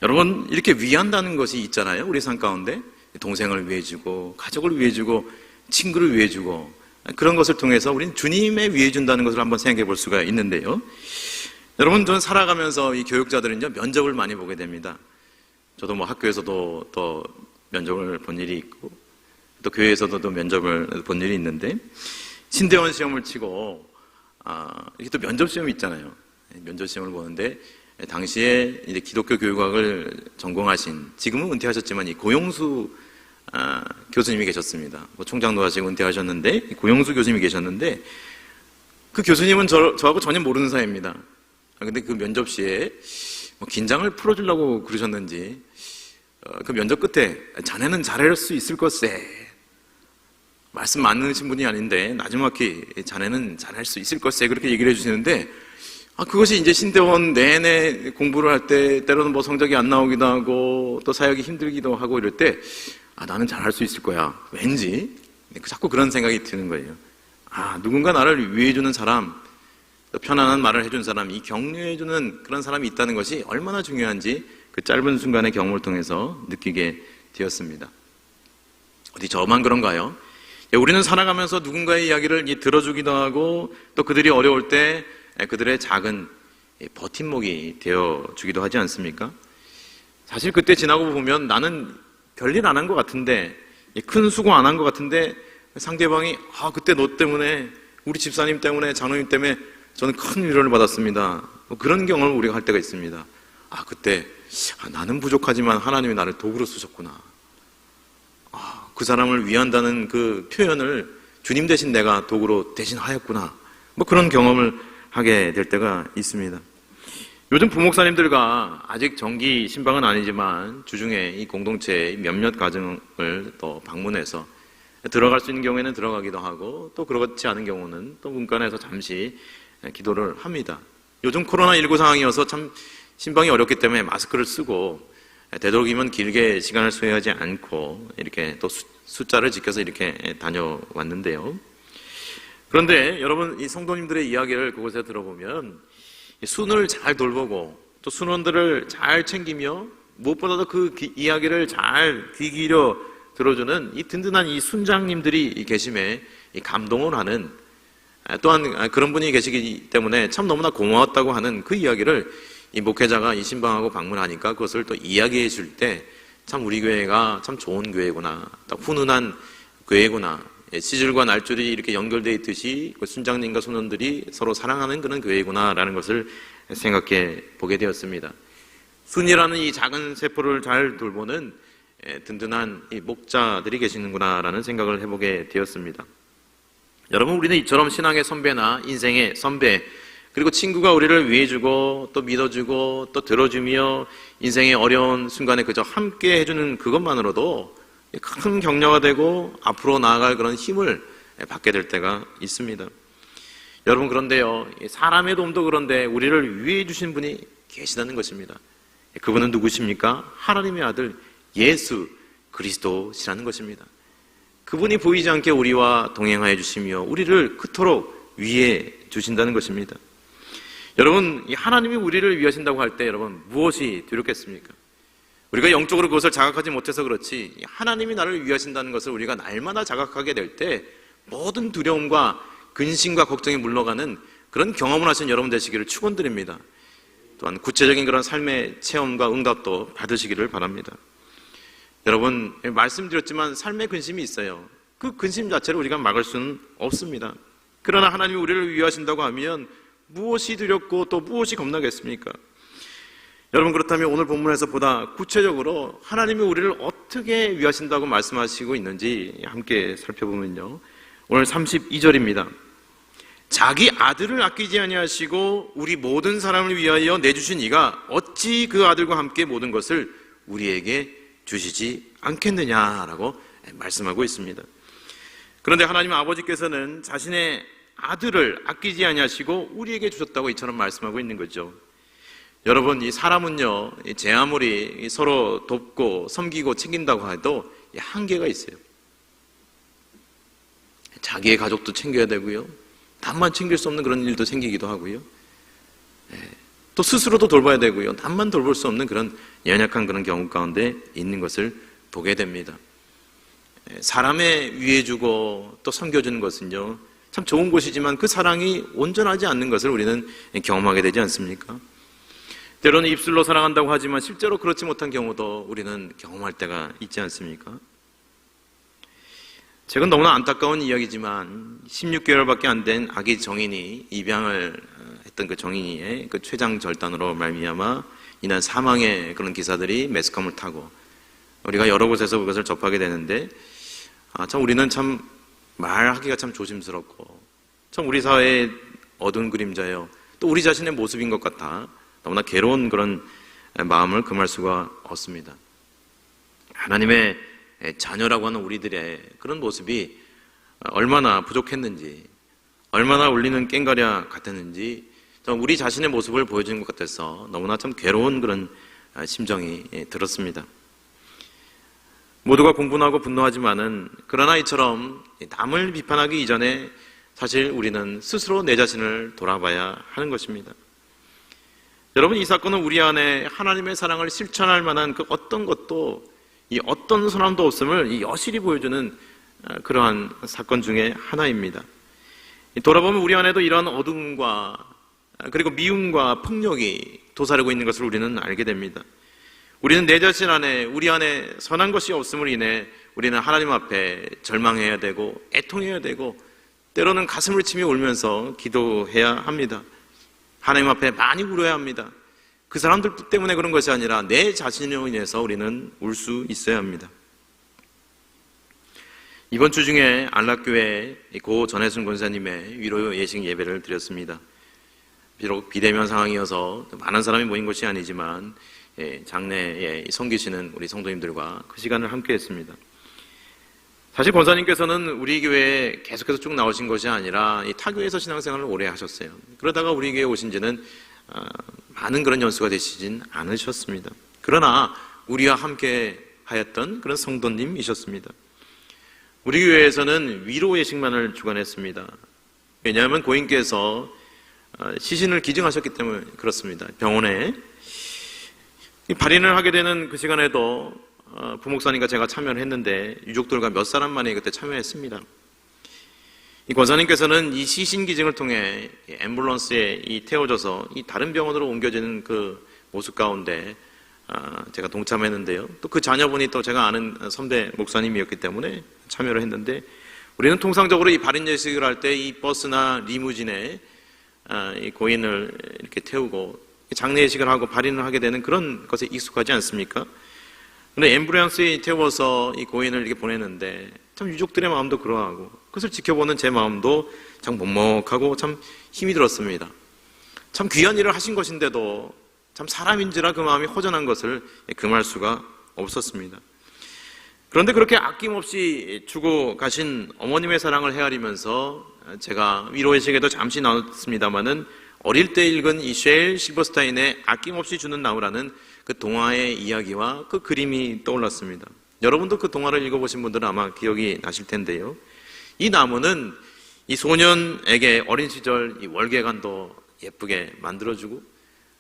여러분, 이렇게 위한다는 것이 있잖아요. 우리 삶 가운데 동생을 위해주고 가족을 위해주고 친구를 위해주고 그런 것을 통해서 우리는 주님의 위해준다는 것을 한번 생각해 볼 수가 있는데요. 여러분, 저는 살아가면서 이 교육자들은요 면접을 많이 보게 됩니다. 저도 뭐 학교에서도 또 면접을 본 일이 있고 또 교회에서도 또 면접을 본 일이 있는데 신대원 시험을 치고 이렇게 또 면접 시험이 있잖아요. 면접 시험을 보는데 당시에 이제 기독교 교육학을 전공하신, 지금은 은퇴하셨지만 이 고용수 교수님이 계셨습니다. 뭐 총장도 하시고 은퇴하셨는데 고용수 교수님이 계셨는데 그 교수님은 저하고 전혀 모르는 사이입니다. 근데 그 면접 시에 뭐 긴장을 풀어주려고 그러셨는지 그 면접 끝에 자네는 잘할 수 있을 것세, 말씀 많으신 분이 아닌데 나지막히 자네는 잘할 수 있을 것세, 그렇게 얘기를 해주시는데 그것이 이제 신대원 내내 공부를 할 때 때로는 뭐 성적이 안 나오기도 하고 또 사역이 힘들기도 하고 이럴 때 나는 잘할 수 있을 거야. 왠지 자꾸 그런 생각이 드는 거예요. 누군가 나를 위해주는 사람, 또 편안한 말을 해준 사람, 이 격려해주는 그런 사람이 있다는 것이 얼마나 중요한지 그 짧은 순간의 경험을 통해서 느끼게 되었습니다. 어디 저만 그런가요? 우리는 살아가면서 누군가의 이야기를 들어주기도 하고 또 그들이 어려울 때 그들의 작은 버팀목이 되어주기도 하지 않습니까? 사실 그때 지나고 보면 나는 별일 안 한 것 같은데, 큰 수고 안 한 것 같은데 상대방이 그때 너 때문에, 우리 집사님 때문에, 장로님 때문에 저는 큰 위로를 받았습니다. 그런 경험을 우리가 할 때가 있습니다. 그때 나는 부족하지만 하나님이 나를 도구로 쓰셨구나. 그 사람을 위한다는 그 표현을 주님 대신 내가 도구로 대신하였구나. 그런 경험을 하게 될 때가 있습니다. 요즘 부목사님들과 아직 정기 신방은 아니지만 주중에 이 공동체의 몇몇 가정을 또 방문해서 들어갈 수 있는 경우에는 들어가기도 하고 또 그렇지 않은 경우는 또 문간에서 잠시 기도를 합니다. 요즘 코로나19 상황이어서 참 신방이 어렵기 때문에 마스크를 쓰고 되도록이면 길게 시간을 소요하지 않고 이렇게 또 숫자를 지켜서 이렇게 다녀왔는데요. 그런데 여러분, 이 성도님들의 이야기를 그곳에 들어보면 순을 잘 돌보고 또 순원들을 잘 챙기며 무엇보다도 그 이야기를 잘 귀 기울여 들어주는 이 든든한 이 순장님들이 계심에 감동을 하는, 또한 그런 분이 계시기 때문에 참 너무나 고마웠다고 하는 그 이야기를 이 목회자가 이 신방하고 방문하니까 그것을 또 이야기해 줄 때 참 우리 교회가 참 좋은 교회구나, 또 훈훈한 교회구나, 시줄과 날줄이 이렇게 연결되어 있듯이 그 순장님과 순원들이 서로 사랑하는 그런 교회구나라는 것을 생각해 보게 되었습니다. 순이라는 이 작은 세포를 잘 돌보는 든든한 이 목자들이 계시는구나라는 생각을 해보게 되었습니다. 여러분, 우리는 이처럼 신앙의 선배나 인생의 선배, 그리고 친구가 우리를 위해주고 또 믿어주고 또 들어주며 인생의 어려운 순간에 그저 함께 해주는 그것만으로도 큰 격려가 되고 앞으로 나아갈 그런 힘을 받게 될 때가 있습니다. 여러분, 그런데요, 사람의 도움도 그런데 우리를 위해 주신 분이 계시다는 것입니다. 그분은 누구십니까? 하나님의 아들 예수 그리스도시라는 것입니다. 그분이 보이지 않게 우리와 동행하여 주시며 우리를 그토록 위해 주신다는 것입니다. 여러분, 하나님이 우리를 위하신다고 할 때 여러분 무엇이 두렵겠습니까? 우리가 영적으로 그것을 자각하지 못해서 그렇지 하나님이 나를 위하신다는 것을 우리가 날마다 자각하게 될 때 모든 두려움과 근심과 걱정이 물러가는 그런 경험을 하신 여러분 되시기를 축원드립니다. 또한 구체적인 그런 삶의 체험과 응답도 받으시기를 바랍니다. 여러분, 말씀드렸지만 삶의 근심이 있어요. 그 근심 자체를 우리가 막을 수는 없습니다. 그러나 하나님이 우리를 위하신다고 하면 무엇이 두렵고 또 무엇이 겁나겠습니까? 여러분, 그렇다면 오늘 본문에서 보다 구체적으로 하나님이 우리를 어떻게 위하신다고 말씀하시고 있는지 함께 살펴보면요, 오늘 32절입니다. 자기 아들을 아끼지 아니하시고 우리 모든 사람을 위하여 내주신 이가 어찌 그 아들과 함께 모든 것을 우리에게 주시지 않겠느냐라고 말씀하고 있습니다. 그런데 하나님 아버지께서는 자신의 아들을 아끼지 아니하시고 우리에게 주셨다고 이처럼 말씀하고 있는 거죠. 여러분, 이 사람은요, 제 아무리 서로 돕고 섬기고 챙긴다고 해도 한계가 있어요. 자기의 가족도 챙겨야 되고요, 남만 챙길 수 없는 그런 일도 생기기도 하고요, 또 스스로도 돌봐야 되고요, 남만 돌볼 수 없는 그런 연약한 그런 경우 가운데 있는 것을 보게 됩니다. 사람에 위해주고 또 섬겨주는 것은요, 참 좋은 것이지만 그 사랑이 온전하지 않는 것을 우리는 경험하게 되지 않습니까? 때로는 입술로 사랑한다고 하지만 실제로 그렇지 못한 경우도 우리는 경험할 때가 있지 않습니까? 최근 너무나 안타까운 이야기지만 16개월밖에 안 된 아기 정인이 입양을 했던 그 정인이의 그 췌장 절단으로 말미암아 인한 사망의 그런 기사들이 매스컴을 타고 우리가 여러 곳에서 그것을 접하게 되는데, 참 우리는 참 말하기가 참 조심스럽고 참 우리 사회의 어두운 그림자요, 또 우리 자신의 모습인 것 같아 너무나 괴로운 그런 마음을 금할 수가 없습니다. 하나님의 자녀라고 하는 우리들의 그런 모습이 얼마나 부족했는지, 얼마나 울리는 꽹과랴 같았는지 우리 자신의 모습을 보여주는 것 같아서 너무나 참 괴로운 그런 심정이 들었습니다. 모두가 공분하고 분노하지만은 그러나 이처럼 남을 비판하기 이전에 사실 우리는 스스로 내 자신을 돌아봐야 하는 것입니다. 여러분, 이 사건은 우리 안에 하나님의 사랑을 실천할 만한 그 어떤 것도 이 어떤 사람도 없음을 이 여실히 보여주는 그러한 사건 중에 하나입니다. 돌아보면 우리 안에도 이런 어둠과 그리고 미움과 폭력이 도사리고 있는 것을 우리는 알게 됩니다. 우리는 내 자신 안에 우리 안에 선한 것이 없음을 인해 우리는 하나님 앞에 절망해야 되고 애통해야 되고 때로는 가슴을 치며 울면서 기도해야 합니다. 하나님 앞에 많이 울어야 합니다. 그 사람들 때문에 그런 것이 아니라 내 자신으로 인해서 우리는 울 수 있어야 합니다. 이번 주 중에 안락교회 고 전혜순 권사님의 위로 예식 예배를 드렸습니다. 비록 비대면 상황이어서 많은 사람이 모인 것이 아니지만 장래에 섬기시는 우리 성도님들과 그 시간을 함께 했습니다. 사실 권사님께서는 우리 교회에 계속해서 쭉 나오신 것이 아니라 이 타교에서 신앙생활을 오래 하셨어요. 그러다가 우리 교회에 오신 지는 많은 그런 연수가 되시진 않으셨습니다. 그러나 우리와 함께 하였던 그런 성도님이셨습니다. 우리 교회에서는 위로 예식만을 주관했습니다. 왜냐하면 고인께서 시신을 기증하셨기 때문에 그렇습니다. 병원에 발인을 하게 되는 그 시간에도 부목사님과 제가 참여를 했는데 유족들과 몇 사람만이 그때 참여했습니다. 이 권사님께서는 이 시신 기증을 통해 앰뷸런스에 태워져서 이 다른 병원으로 옮겨지는 그 모습 가운데 제가 동참했는데요. 또 그 자녀분이 또 제가 아는 선배 목사님이었기 때문에 참여를 했는데, 우리는 통상적으로 이 발인 예식을 할 때 이 버스나 리무진에 이 고인을 이렇게 태우고 장례 예식을 하고 발인을 하게 되는 그런 것에 익숙하지 않습니까? 근데 앰뷸런스에 태워서 이 고인을 이렇게 보냈는데 참 유족들의 마음도 그러하고 그것을 지켜보는 제 마음도 참 먹먹하고 참 힘이 들었습니다. 참 귀한 일을 하신 것인데도 참 사람인지라 그 마음이 허전한 것을 금할 수가 없었습니다. 그런데 그렇게 아낌없이 주고 가신 어머님의 사랑을 헤아리면서 제가 위로의식에도 잠시 나눴습니다마는 어릴 때 읽은 이 쉘 실버스타인의 아낌없이 주는 나무라는 그 동화의 이야기와 그 그림이 떠올랐습니다. 여러분도 그 동화를 읽어보신 분들은 아마 기억이 나실 텐데요. 이 나무는 이 소년에게 어린 시절 이 월계관도 예쁘게 만들어주고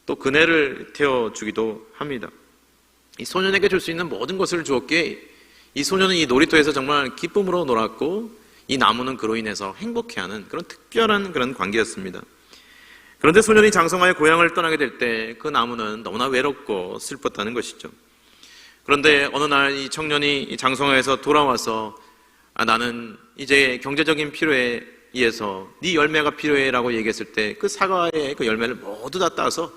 또 그네를 태워주기도 합니다. 이 소년에게 줄 수 있는 모든 것을 주었기에 이 소년은 이 놀이터에서 정말 기쁨으로 놀았고 이 나무는 그로 인해서 행복해하는 그런 특별한 그런 관계였습니다. 그런데 소년이 장성하여 고향을 떠나게 될 때 그 나무는 너무나 외롭고 슬펐다는 것이죠. 그런데 어느 날 이 청년이 장성하에서 돌아와서 나는 이제 경제적인 필요에 의해서 네 열매가 필요해 라고 얘기했을 때 그 사과의 그 열매를 모두 다 따서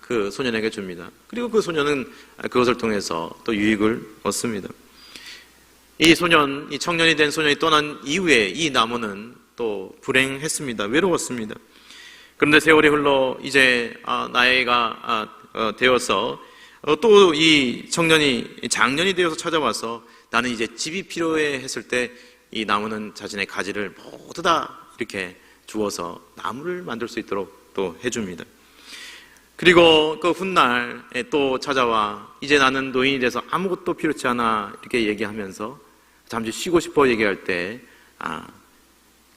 그 소년에게 줍니다. 그리고 그 소년은 그것을 통해서 또 유익을 얻습니다. 이 청년이 된 소년이 떠난 이후에 이 나무는 또 불행했습니다. 외로웠습니다. 그런데 세월이 흘러 이제 나이가 되어서 또 이 청년이 장년이 되어서 찾아와서 나는 이제 집이 필요해 했을 때 이 나무는 자신의 가지를 모두 다 이렇게 주어서 나무를 만들 수 있도록 또 해줍니다. 그리고 그 훗날에 또 찾아와 이제 나는 노인이 돼서 아무것도 필요치 않아 이렇게 얘기하면서 잠시 쉬고 싶어 얘기할 때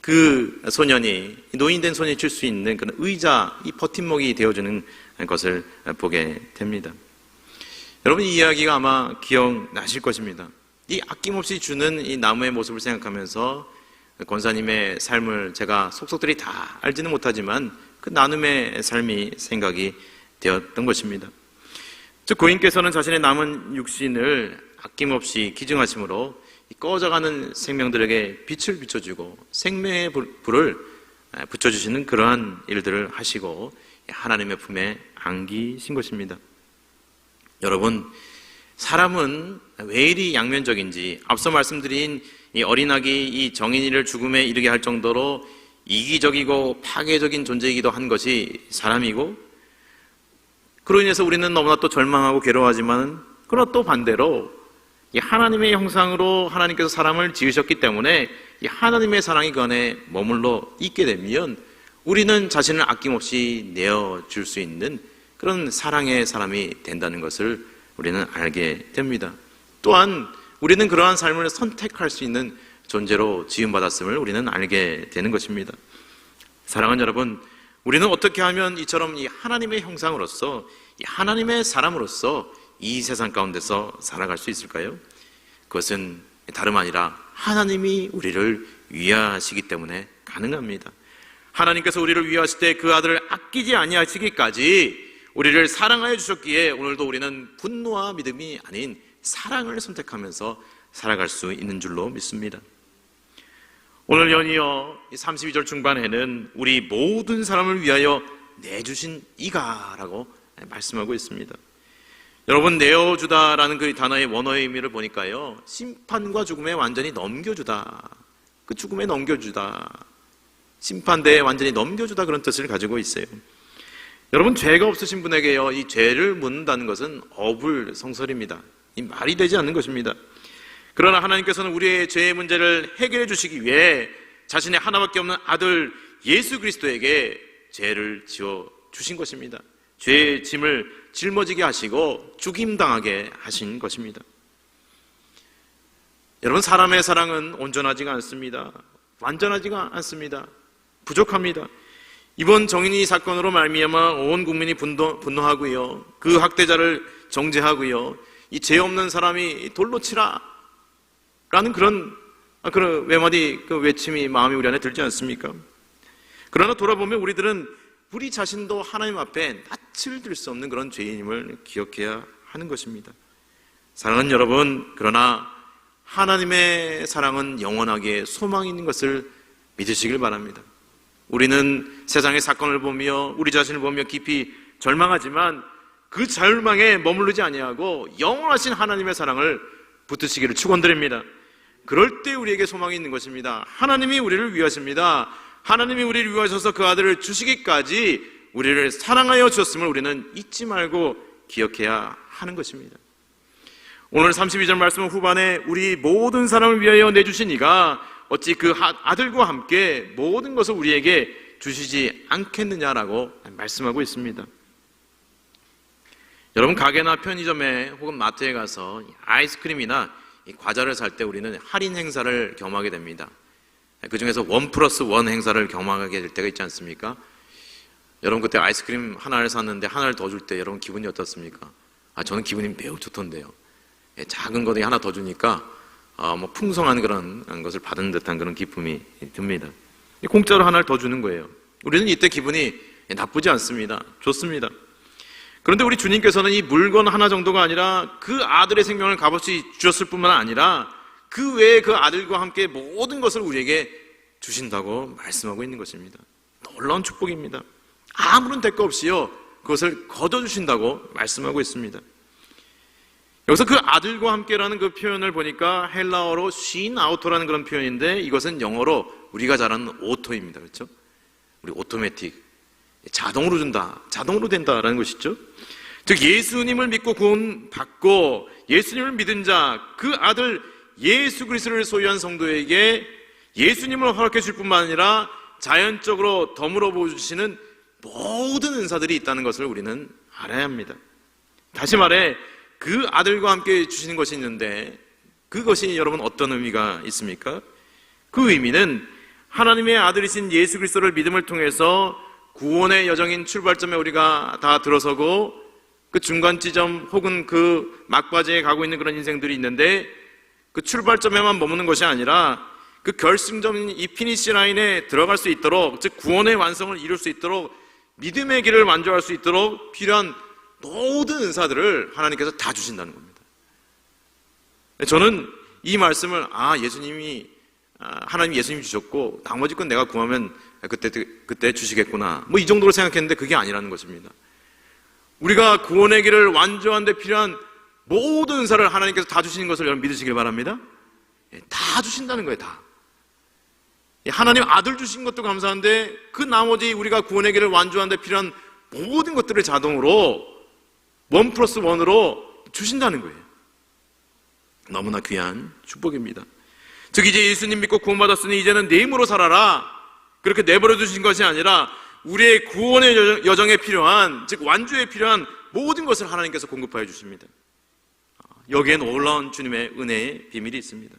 그 소년이 노인된 소년이 줄 수 있는 그런 의자, 이 버팀목이 되어주는 것을 보게 됩니다. 여러분, 이 이야기가 아마 기억나실 것입니다. 이 아낌없이 주는 이 나무의 모습을 생각하면서 권사님의 삶을 제가 속속들이 다 알지는 못하지만 그 나눔의 삶이 생각이 되었던 것입니다. 즉 고인께서는 자신의 남은 육신을 아낌없이 기증하심으로 꺼져가는 생명들에게 빛을 비춰주고 생명의 불을 붙여주시는 그러한 일들을 하시고 하나님의 품에 안기신 것입니다. 여러분, 사람은 왜 이리 양면적인지 앞서 말씀드린 이 어린아기 이 정인이를 죽음에 이르게 할 정도로 이기적이고 파괴적인 존재이기도 한 것이 사람이고, 그로 인해서 우리는 너무나 또 절망하고 괴로워하지만 그러나 또 반대로 이 하나님의 형상으로 하나님께서 사람을 지으셨기 때문에 이 하나님의 사랑이 그 안에 머물러 있게 되면 우리는 자신을 아낌없이 내어줄 수 있는 그런 사랑의 사람이 된다는 것을 우리는 알게 됩니다. 또한 우리는 그러한 삶을 선택할 수 있는 존재로 지음받았음을 우리는 알게 되는 것입니다. 사랑하는 여러분, 우리는 어떻게 하면 이처럼 이 하나님의 형상으로서, 이 하나님의 사람으로서 이 세상 가운데서 살아갈 수 있을까요? 그것은 다름 아니라 하나님이 우리를 위하시기 때문에 가능합니다. 하나님께서 우리를 위하실 때 그 아들을 아끼지 아니하시기까지 우리를 사랑하여 주셨기에 오늘도 우리는 분노와 믿음이 아닌 사랑을 선택하면서 살아갈 수 있는 줄로 믿습니다. 오늘 연이어 32절 중반에는 우리 모든 사람을 위하여 내주신 이가라고 말씀하고 있습니다. 여러분, 내어주다라는 그 단어의 원어의 의미를 보니까요, 심판과 죽음에 완전히 넘겨주다, 그 죽음에 넘겨주다, 심판대에 완전히 넘겨주다, 그런 뜻을 가지고 있어요. 여러분, 죄가 없으신 분에게요, 이 죄를 묻는다는 것은 어불성설입니다. 이 말이 되지 않는 것입니다. 그러나 하나님께서는 우리의 죄의 문제를 해결해 주시기 위해 자신의 하나밖에 없는 아들 예수 그리스도에게 죄를 지어 주신 것입니다. 죄의 짐을 짊어지게 하시고 죽임당하게 하신 것입니다. 여러분, 사람의 사랑은 온전하지가 않습니다. 완전하지가 않습니다. 부족합니다. 이번 정인이 사건으로 말미암아 온 국민이 분노하고요, 그 학대자를 정죄하고요, 이 죄 없는 사람이 돌로 치라 라는 그런 외마디 그 외침이 마음이 우리 안에 들지 않습니까? 그러나 돌아보면 우리들은 우리 자신도 하나님 앞에 낯을 들 수 없는 그런 죄인임을 기억해야 하는 것입니다. 사랑하는 여러분, 그러나 하나님의 사랑은 영원하게 소망이 있는 것을 믿으시길 바랍니다. 우리는 세상의 사건을 보며 우리 자신을 보며 깊이 절망하지만 그 절망에 머무르지 아니하고 영원하신 하나님의 사랑을 붙드시기를 축원드립니다. 그럴 때 우리에게 소망이 있는 것입니다. 하나님이 우리를 위하십니다. 하나님이 우리를 위하셔서 그 아들을 주시기까지 우리를 사랑하여 주셨음을 우리는 잊지 말고 기억해야 하는 것입니다. 오늘 32절 말씀 후반에 우리 모든 사람을 위하여 내주신 이가 어찌 그 아들과 함께 모든 것을 우리에게 주시지 않겠느냐라고 말씀하고 있습니다. 여러분, 가게나 편의점에 혹은 마트에 가서 아이스크림이나 과자를 살 때 우리는 할인 행사를 경험하게 됩니다. 그 중에서 1+1 행사를 경험하게 될 때가 있지 않습니까? 여러분, 그때 아이스크림 하나를 샀는데 하나를 더 줄 때 여러분 기분이 어떻습니까? 저는 기분이 매우 좋던데요. 작은 거에 하나 더 주니까 풍성한 그런 것을 받은 듯한 그런 기쁨이 듭니다. 공짜로 하나를 더 주는 거예요. 우리는 이때 기분이 나쁘지 않습니다. 좋습니다. 그런데 우리 주님께서는 이 물건 하나 정도가 아니라 그 아들의 생명을 값없이 주셨을 뿐만 아니라 그 외에 그 아들과 함께 모든 것을 우리에게 주신다고 말씀하고 있는 것입니다. 놀라운 축복입니다. 아무런 대가 없이요, 그것을 거둬주신다고 말씀하고 있습니다. 여기서 그 아들과 함께라는 그 표현을 보니까 헬라어로 쉰 아우토라는 그런 표현인데, 이것은 영어로 우리가 잘 아는 오토입니다. 그렇죠? 우리 오토매틱, 자동으로 준다, 자동으로 된다라는 것이죠. 즉, 예수님을 믿고 구원받고 예수님을 믿은 자, 그 아들 예수 그리스도를 소유한 성도에게 예수님을 허락해 줄 뿐만 아니라 자연적으로 덤으로 보여주시는 모든 은사들이 있다는 것을 우리는 알아야 합니다. 다시 말해, 그 아들과 함께 주시는 것이 있는데 그것이 여러분 어떤 의미가 있습니까? 그 의미는 하나님의 아들이신 예수 그리스도를 믿음을 통해서 구원의 여정인 출발점에 우리가 다 들어서고 그 중간 지점 혹은 그 막바지에 가고 있는 그런 인생들이 있는데, 그 출발점에만 머무는 것이 아니라 그 결승점인 이 피니시 라인에 들어갈 수 있도록, 즉 구원의 완성을 이룰 수 있도록, 믿음의 길을 완주할 수 있도록 필요한 모든 은사들을 하나님께서 다 주신다는 겁니다. 저는 이 말씀을 하나님 예수님이 주셨고 나머지 건 내가 구하면 그때 주시겠구나, 이 정도로 생각했는데 그게 아니라는 것입니다. 우리가 구원의 길을 완주하는 데 필요한 모든 은사를 하나님께서 다 주시는 것을 여러분 믿으시길 바랍니다. 다 주신다는 거예요. 다. 하나님 아들 주신 것도 감사한데 그 나머지 우리가 구원의 길을 완주하는 데 필요한 모든 것들을 자동으로 1+1으로 주신다는 거예요. 너무나 귀한 축복입니다. 즉, 이제 예수님 믿고 구원받았으니 이제는 내 힘으로 살아라, 그렇게 내버려 두신 것이 아니라 우리의 구원의 여정에 필요한, 즉 완주에 필요한 모든 것을 하나님께서 공급하여 주십니다. 여기에 놀라운 주님의 은혜의 비밀이 있습니다.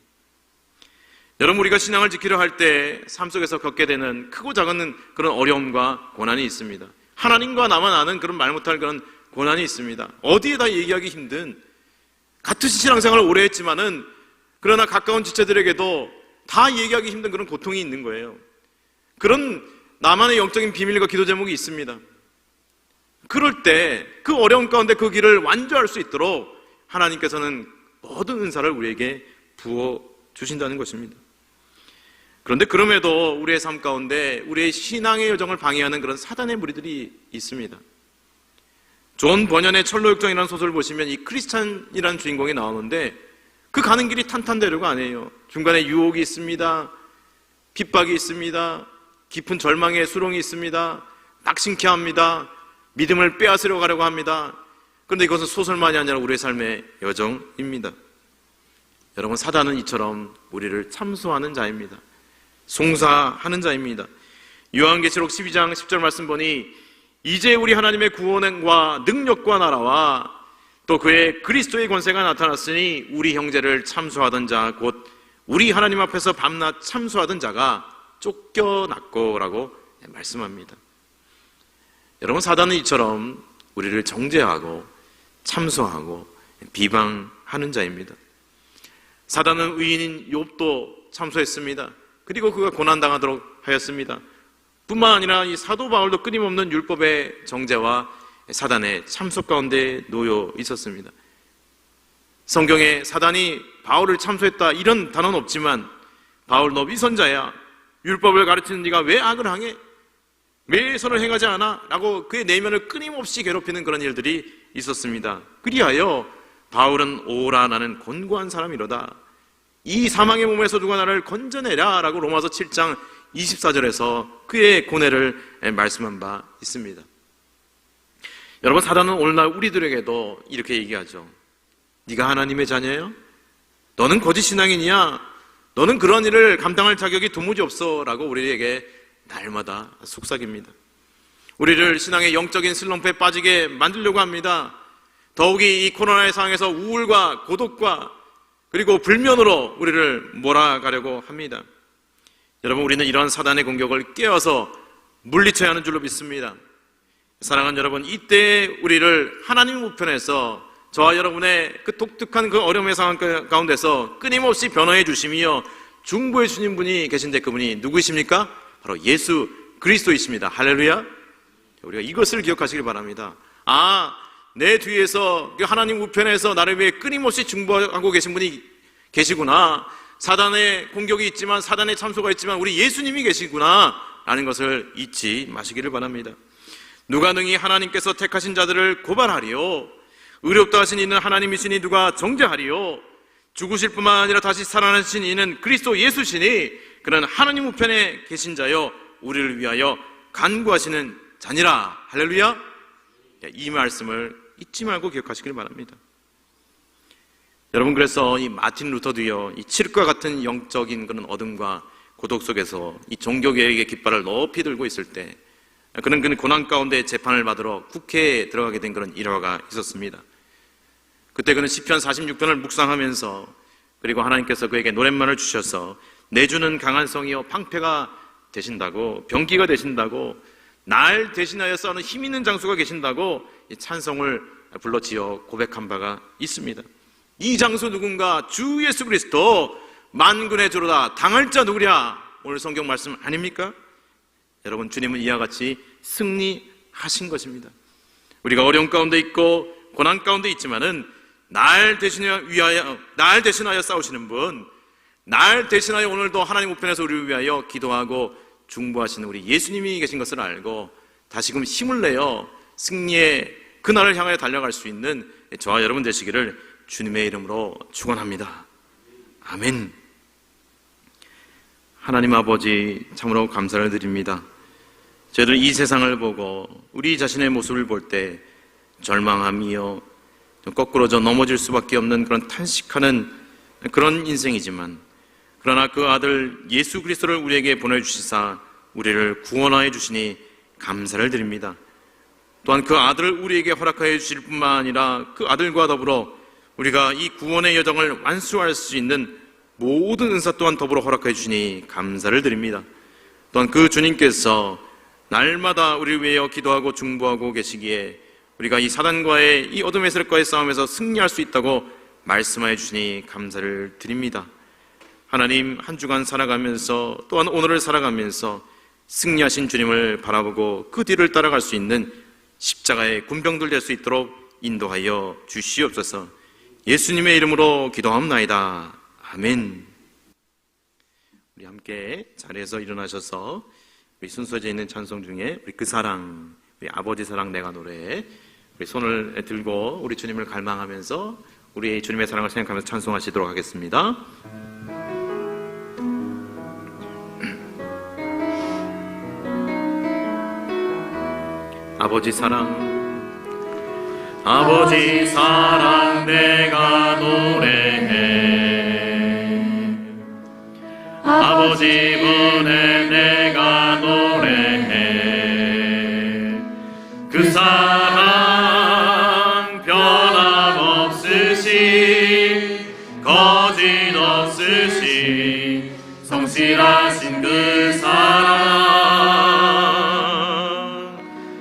여러분, 우리가 신앙을 지키려 할 때 삶 속에서 겪게 되는 크고 작은 그런 어려움과 고난이 있습니다. 하나님과 나만 아는 그런 말 못할 그런 고난이 있습니다. 어디에다 얘기하기 힘든, 같은 신앙생활을 오래 했지만은 그러나 가까운 지체들에게도 다 얘기하기 힘든 그런 고통이 있는 거예요. 그런 나만의 영적인 비밀과 기도 제목이 있습니다. 그럴 때 그 어려움 가운데 그 길을 완주할 수 있도록 하나님께서는 모든 은사를 우리에게 부어 주신다는 것입니다. 그런데 그럼에도 우리의 삶 가운데 우리의 신앙의 여정을 방해하는 그런 사단의 무리들이 있습니다. 존 버년의 철로역정이라는 소설을 보시면 이 크리스찬이라는 주인공이 나오는데 그 가는 길이 탄탄대로가 아니에요. 중간에 유혹이 있습니다. 핍박이 있습니다. 깊은 절망의 수렁이 있습니다. 낙심케 합니다. 믿음을 빼앗으려 가려고 합니다. 그런데 이것은 소설만이 아니라 우리의 삶의 여정입니다. 여러분, 사단은 이처럼 우리를 참소하는 자입니다. 송사하는 자입니다. 요한계시록 12장 10절 말씀 보니 이제 우리 하나님의 구원과 능력과 나라와 또 그의 그리스도의 권세가 나타났으니 우리 형제를 참소하던 자 곧 우리 하나님 앞에서 밤낮 참소하던 자가 쫓겨났고라고 말씀합니다. 여러분, 사단은 이처럼 우리를 정죄하고 참소하고 비방하는 자입니다. 사단은 의인인 욥도 참소했습니다. 그리고 그가 고난당하도록 하였습니다. 뿐만 아니라 이 사도 바울도 끊임없는 율법의 정죄와 사단의 참소 가운데 놓여 있었습니다. 성경에 사단이 바울을 참소했다 이런 단어는 없지만 바울 너 위선자야, 율법을 가르치는 네가 왜 악을 행해? 왜 선을 행하지 않아? 라고 그의 내면을 끊임없이 괴롭히는 그런 일들이 있었습니다. 그리하여 바울은 오라 나는 곤고한 사람이로다, 이 사망의 몸에서 누가 나를 건져내랴 라고 로마서 7장 24절에서 그의 고뇌를 말씀한 바 있습니다. 여러분, 사단은 오늘날 우리들에게도 이렇게 얘기하죠. 네가 하나님의 자녀예요? 너는 거짓 신앙인이야? 너는 그런 일을 감당할 자격이 도무지 없어 라고 우리에게 날마다 속삭입니다. 우리를 신앙의 영적인 슬럼프에 빠지게 만들려고 합니다. 더욱이 이 코로나의 상황에서 우울과 고독과 그리고 불면으로 우리를 몰아가려고 합니다. 여러분, 우리는 이러한 사단의 공격을 깨어서 물리쳐야 하는 줄로 믿습니다. 사랑하는 여러분, 이때 우리를 하나님 우편에서 저와 여러분의 그 독특한 그 어려움의 상황 가운데서 끊임없이 변화해 주시며 중보해 주신 분이 계신데 그분이 누구이십니까? 바로 예수 그리스도이십니다. 할렐루야. 우리가 이것을 기억하시길 바랍니다. 내 뒤에서 하나님 우편에서 나를 위해 끊임없이 중보하고 계신 분이 계시구나. 사단의 공격이 있지만, 사단의 참소가 있지만 우리 예수님이 계시구나 라는 것을 잊지 마시기를 바랍니다. 누가 능히 하나님께서 택하신 자들을 고발하리요? 의롭다 하신 이는 하나님이시니 누가 정죄하리요? 죽으실 뿐만 아니라 다시 살아나신 이는 그리스도 예수시니 그는 하나님 우편에 계신 자요 우리를 위하여 간구하시는 자니라. 할렐루야. 이 말씀을 잊지 말고 기억하시길 바랍니다. 여러분, 그래서 이 마틴 루터도요, 이 칠흑과 같은 영적인 그런 어둠과 고독 속에서 이 종교개혁의 깃발을 높이 들고 있을 때 그는 그 고난 가운데 재판을 받으러 국회에 들어가게 된 그런 일화가 있었습니다. 그때 그는 시편 46편을 묵상하면서 그리고 하나님께서 그에게 노랫말을 주셔서 내주는 강한 성이요 방패가 되신다고, 병기가 되신다고, 날 대신하여 싸우는 힘 있는 장수가 계신다고 이 찬송을 불러지어 고백한 바가 있습니다. 이 장수 누군가? 주 예수 그리스도, 만군의 주로다. 당할 자 누구랴? 오늘 성경 말씀 아닙니까? 여러분, 주님은 이와 같이 승리하신 것입니다. 우리가 어려움 가운데 있고 고난 가운데 있지만은 날 대신하여 싸우시는 분, 날 대신하여 오늘도 하나님 우편에서 우리를 위하여 기도하고 중보하시는 우리 예수님이 계신 것을 알고 다시금 힘을 내어 승리의 그날을 향하여 달려갈 수 있는 저와 여러분 되시기를 주님의 이름으로 축원합니다. 아멘. 하나님 아버지, 참으로 감사를 드립니다. 저희들 이 세상을 보고 우리 자신의 모습을 볼 때 절망하며 거꾸로져 넘어질 수밖에 없는 그런 탄식하는 그런 인생이지만, 그러나 그 아들 예수 그리스도를 우리에게 보내주시사 우리를 구원하여 주시니 감사를 드립니다. 또한 그 아들을 우리에게 허락하여 주실 뿐만 아니라 그 아들과 더불어 우리가 이 구원의 여정을 완수할 수 있는 모든 은사 또한 더불어 허락하여 주시니 감사를 드립니다. 또한 그 주님께서 날마다 우리를 위하여 기도하고 중보하고 계시기에 우리가 이 사단과의 이 어둠의 세력과의 싸움에서 승리할 수 있다고 말씀하여 주시니 감사를 드립니다. 하나님, 한 주간 살아가면서 또한 오늘을 살아가면서 승리하신 주님을 바라보고 그 뒤를 따라갈 수 있는 십자가의 군병들 될 수 있도록 인도하여 주시옵소서. 예수님의 이름으로 기도합나이다. 아멘. 우리 함께 자리에서 일어나셔서 우리 순서지에 있는 찬송 중에 우리 그 사랑, 우리 아버지 사랑 내가 노래, 우리 손을 들고 우리 주님을 갈망하면서 우리 주님의 사랑을 생각하면서 찬송하시도록 하겠습니다. 아버지 사랑, 아버지 사랑 내가 노래해, 아버지 은혜 내가 노래해. 그 사랑 변함없으신, 거짓 없으신, 성실하신 그 사랑,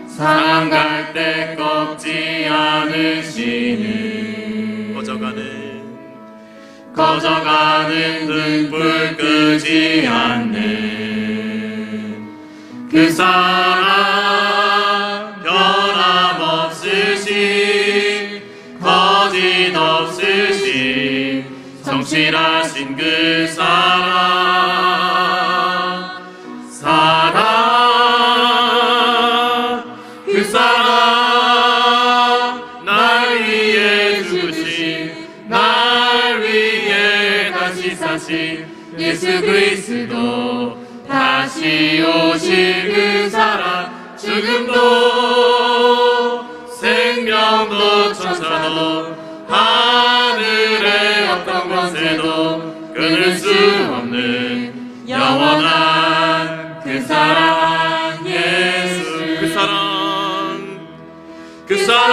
상할 때 꺾지 않으시는, 꺼져가는 등불 끄지 않는 그 사랑, 변함없으신, 거짓 없으신, 성실하신 그 사랑, 그 사랑, 날 위해 죽으신, 날 위해 다시 사신 예수 그리스도, 다시 오실 그 사랑, 죽음도 생명도 천사도 하늘의 어떤 권세도 끊을 수 없는 영원한 그 사랑, 예수 그 사랑, 그 사랑,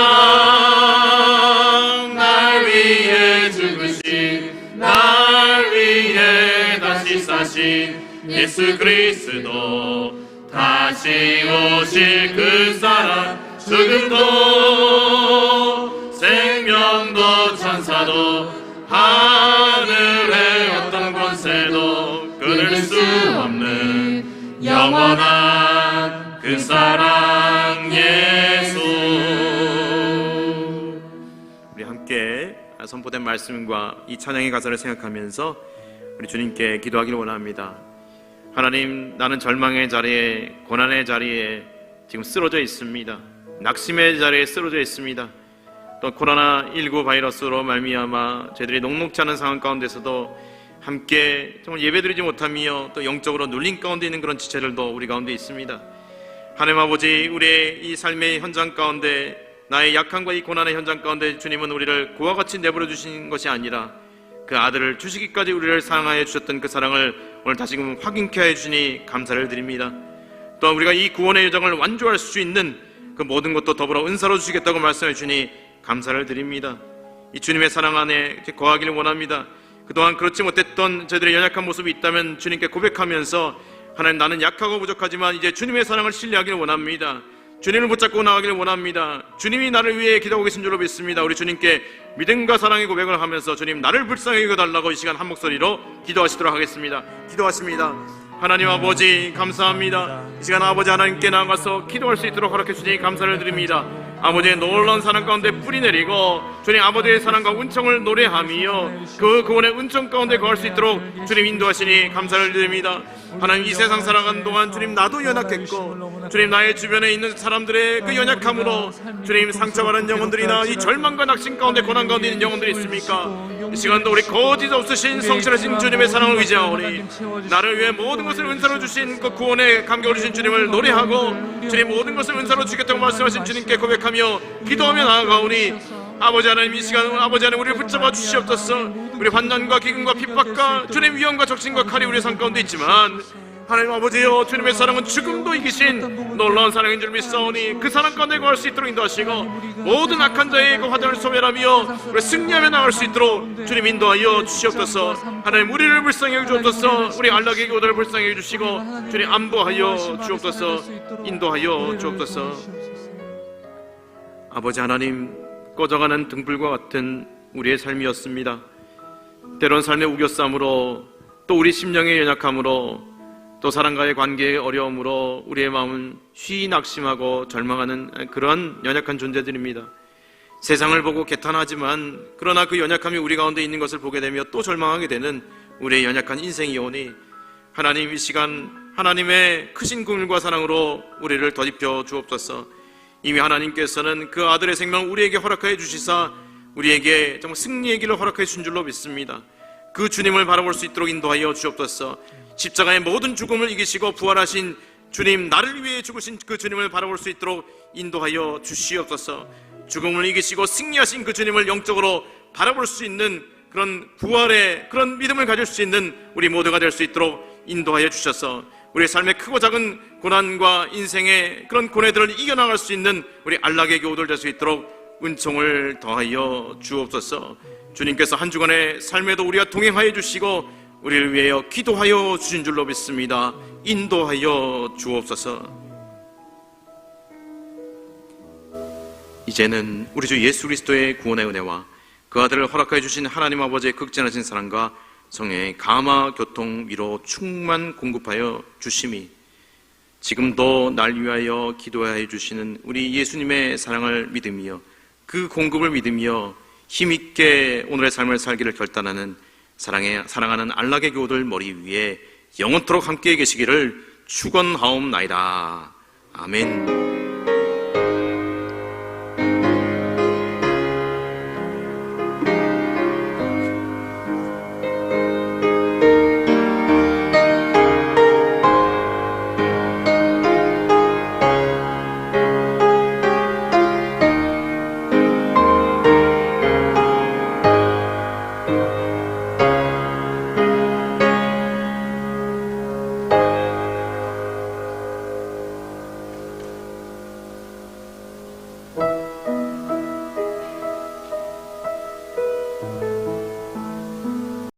날 위해 죽으신, 날 위해 다시 사신 예수 그리스도, 다시 오실 그 사랑, 죽음도 생명도 천사도 하늘의 어떤 권세도 끊을 수 없는 영원한 그 사랑, 예수. 우리 함께 선포된 말씀과 이 찬양의 가사를 생각하면서 우리 주님께 기도하기를 원합니다. 하나님, 나는 절망의 자리에, 고난의 자리에 지금 쓰러져 있습니다. 낙심의 자리에 쓰러져 있습니다. 또 코로나19 바이러스로 말미암아 저희들이 녹록지 않은 상황 가운데서도 함께 정말 예배드리지 못하며 또 영적으로 눌린 가운데 있는 그런 지체들도 우리 가운데 있습니다. 하나님 아버지, 우리의 이 삶의 현장 가운데, 나의 약함과 이 고난의 현장 가운데 주님은 우리를 그와 같이 내버려 주신 것이 아니라 그 아들을 주시기까지 우리를 사랑하여 주셨던 그 사랑을 오늘 다시금 확인케 하여 주시니 감사를 드립니다. 또한 우리가 이 구원의 여정을 완주할 수 있는 그 모든 것도 더불어 은사로 주시겠다고 말씀해 주니 감사를 드립니다. 이 주님의 사랑 안에 거하기를 원합니다. 그동안 그렇지 못했던 저희들의 연약한 모습이 있다면 주님께 고백하면서, 하나님, 나는 약하고 부족하지만 이제 주님의 사랑을 신뢰하기를 원합니다. 주님을 붙잡고 나가기를 원합니다. 주님이 나를 위해 기도하고 계신 줄로 믿습니다. 우리 주님께 믿음과 사랑의 고백을 하면서 주님, 나를 불쌍히 여겨달라고 이 시간 한 목소리로 기도하시도록 하겠습니다. 기도하십니다. 하나님 아버지, 감사합니다. 이 시간 아버지 하나님께 나아가서 기도할 수 있도록 허락해 주시니 감사를 드립니다. 아버지의 놀라운 사랑 가운데 뿌리 내리고 주님 아버지의 사랑과 은총을 노래하며 그 구원의 은총 가운데 거할 수 있도록 주님 인도하시니 감사를 드립니다. 하나님, 이 세상 살아가는 동안 주님, 나도 연약했고 주님, 나의 주변에 있는 사람들의 그 연약함으로 주님 상처받은 영혼들이나 이 절망과 낙심 가운데 고난 가운데 있는 영혼들이 있습니까? 이 시간도 우리 거짓 없으신 성실하신 주님의 사랑을 의지하오니 나를 위해 모든 것을 은사로 주신 그 구원의 감격을 주신 주님을 노래하고 주님, 모든 것을 은사로 주겠다고 말씀하신 주님께 고백하며 기도하며 나아가오니 아버지 하나님, 이 시간 아버지 하나님 우리를 붙잡아 주시옵소서. 우리 환난과 기근과 핍박과 주님 위험과 적신과 칼이 우리의 삶 가운데 있지만 하나님 아버지여, 주님의 사랑은 죽음도 이기신 놀라운 사랑인 줄 믿사오니 그 사랑 가운데 거할 수 있도록 인도하시고 모든 악한 자의 그 화장을 소멸하며 우리 승리하며 나갈 수 있도록 주님 인도하여 주시옵소서. 하나님 우리를 불쌍히 여주옵소서. 우리 안락의 교도를 불쌍히 해주시고 주님 안보하여 주옵소서. 인도하여 주옵소서. 아버지 하나님, 꺼져가는 등불과 같은 우리의 삶이었습니다. 때론 삶의 우겨쌈으로, 또 우리 심령의 연약함으로, 또 사람과의 관계의 어려움으로 우리의 마음은 쉬이 낙심하고 절망하는 그러한 연약한 존재들입니다. 세상을 보고 개탄하지만 그러나 그 연약함이 우리 가운데 있는 것을 보게 되며 또 절망하게 되는 우리의 연약한 인생이오니 하나님, 이 시간 하나님의 크신 긍휼과 사랑으로 우리를 덧입혀 주옵소서. 이미 하나님께서는 그 아들의 생명을 우리에게 허락하여 주시사 우리에게 정말 승리의 길을 허락해 주신 줄로 믿습니다. 그 주님을 바라볼 수 있도록 인도하여 주옵소서. 십자가의 모든 죽음을 이기시고 부활하신 주님, 나를 위해 죽으신 그 주님을 바라볼 수 있도록 인도하여 주시옵소서. 죽음을 이기시고 승리하신 그 주님을 영적으로 바라볼 수 있는 그런 부활의 그런 믿음을 가질 수 있는 우리 모두가 될 수 있도록 인도하여 주셔서 우리의 삶의 크고 작은 고난과 인생의 그런 고뇌들을 이겨나갈 수 있는 우리 안락의 교우들 될 수 있도록 은총을 더하여 주옵소서. 주님께서 한 주간의 삶에도 우리가 동행하여 주시고 우리를 위하여 기도하여 주신 줄로 믿습니다. 인도하여 주옵소서. 이제는 우리 주 예수 그리스도의 구원의 은혜와 그 아들을 허락하여 주신 하나님 아버지의 극진하신 사랑과 성령의 감화 교통 위로 충만 공급하여 주심이 지금도 날 위하여 기도하여 주시는 우리 예수님의 사랑을 믿으며 그 공급을 믿으며 힘있게 오늘의 삶을 살기를 결단하는 사랑하는 안락의 교우들 머리 위에 영원토록 함께 계시기를 축원하옵나이다. 아멘.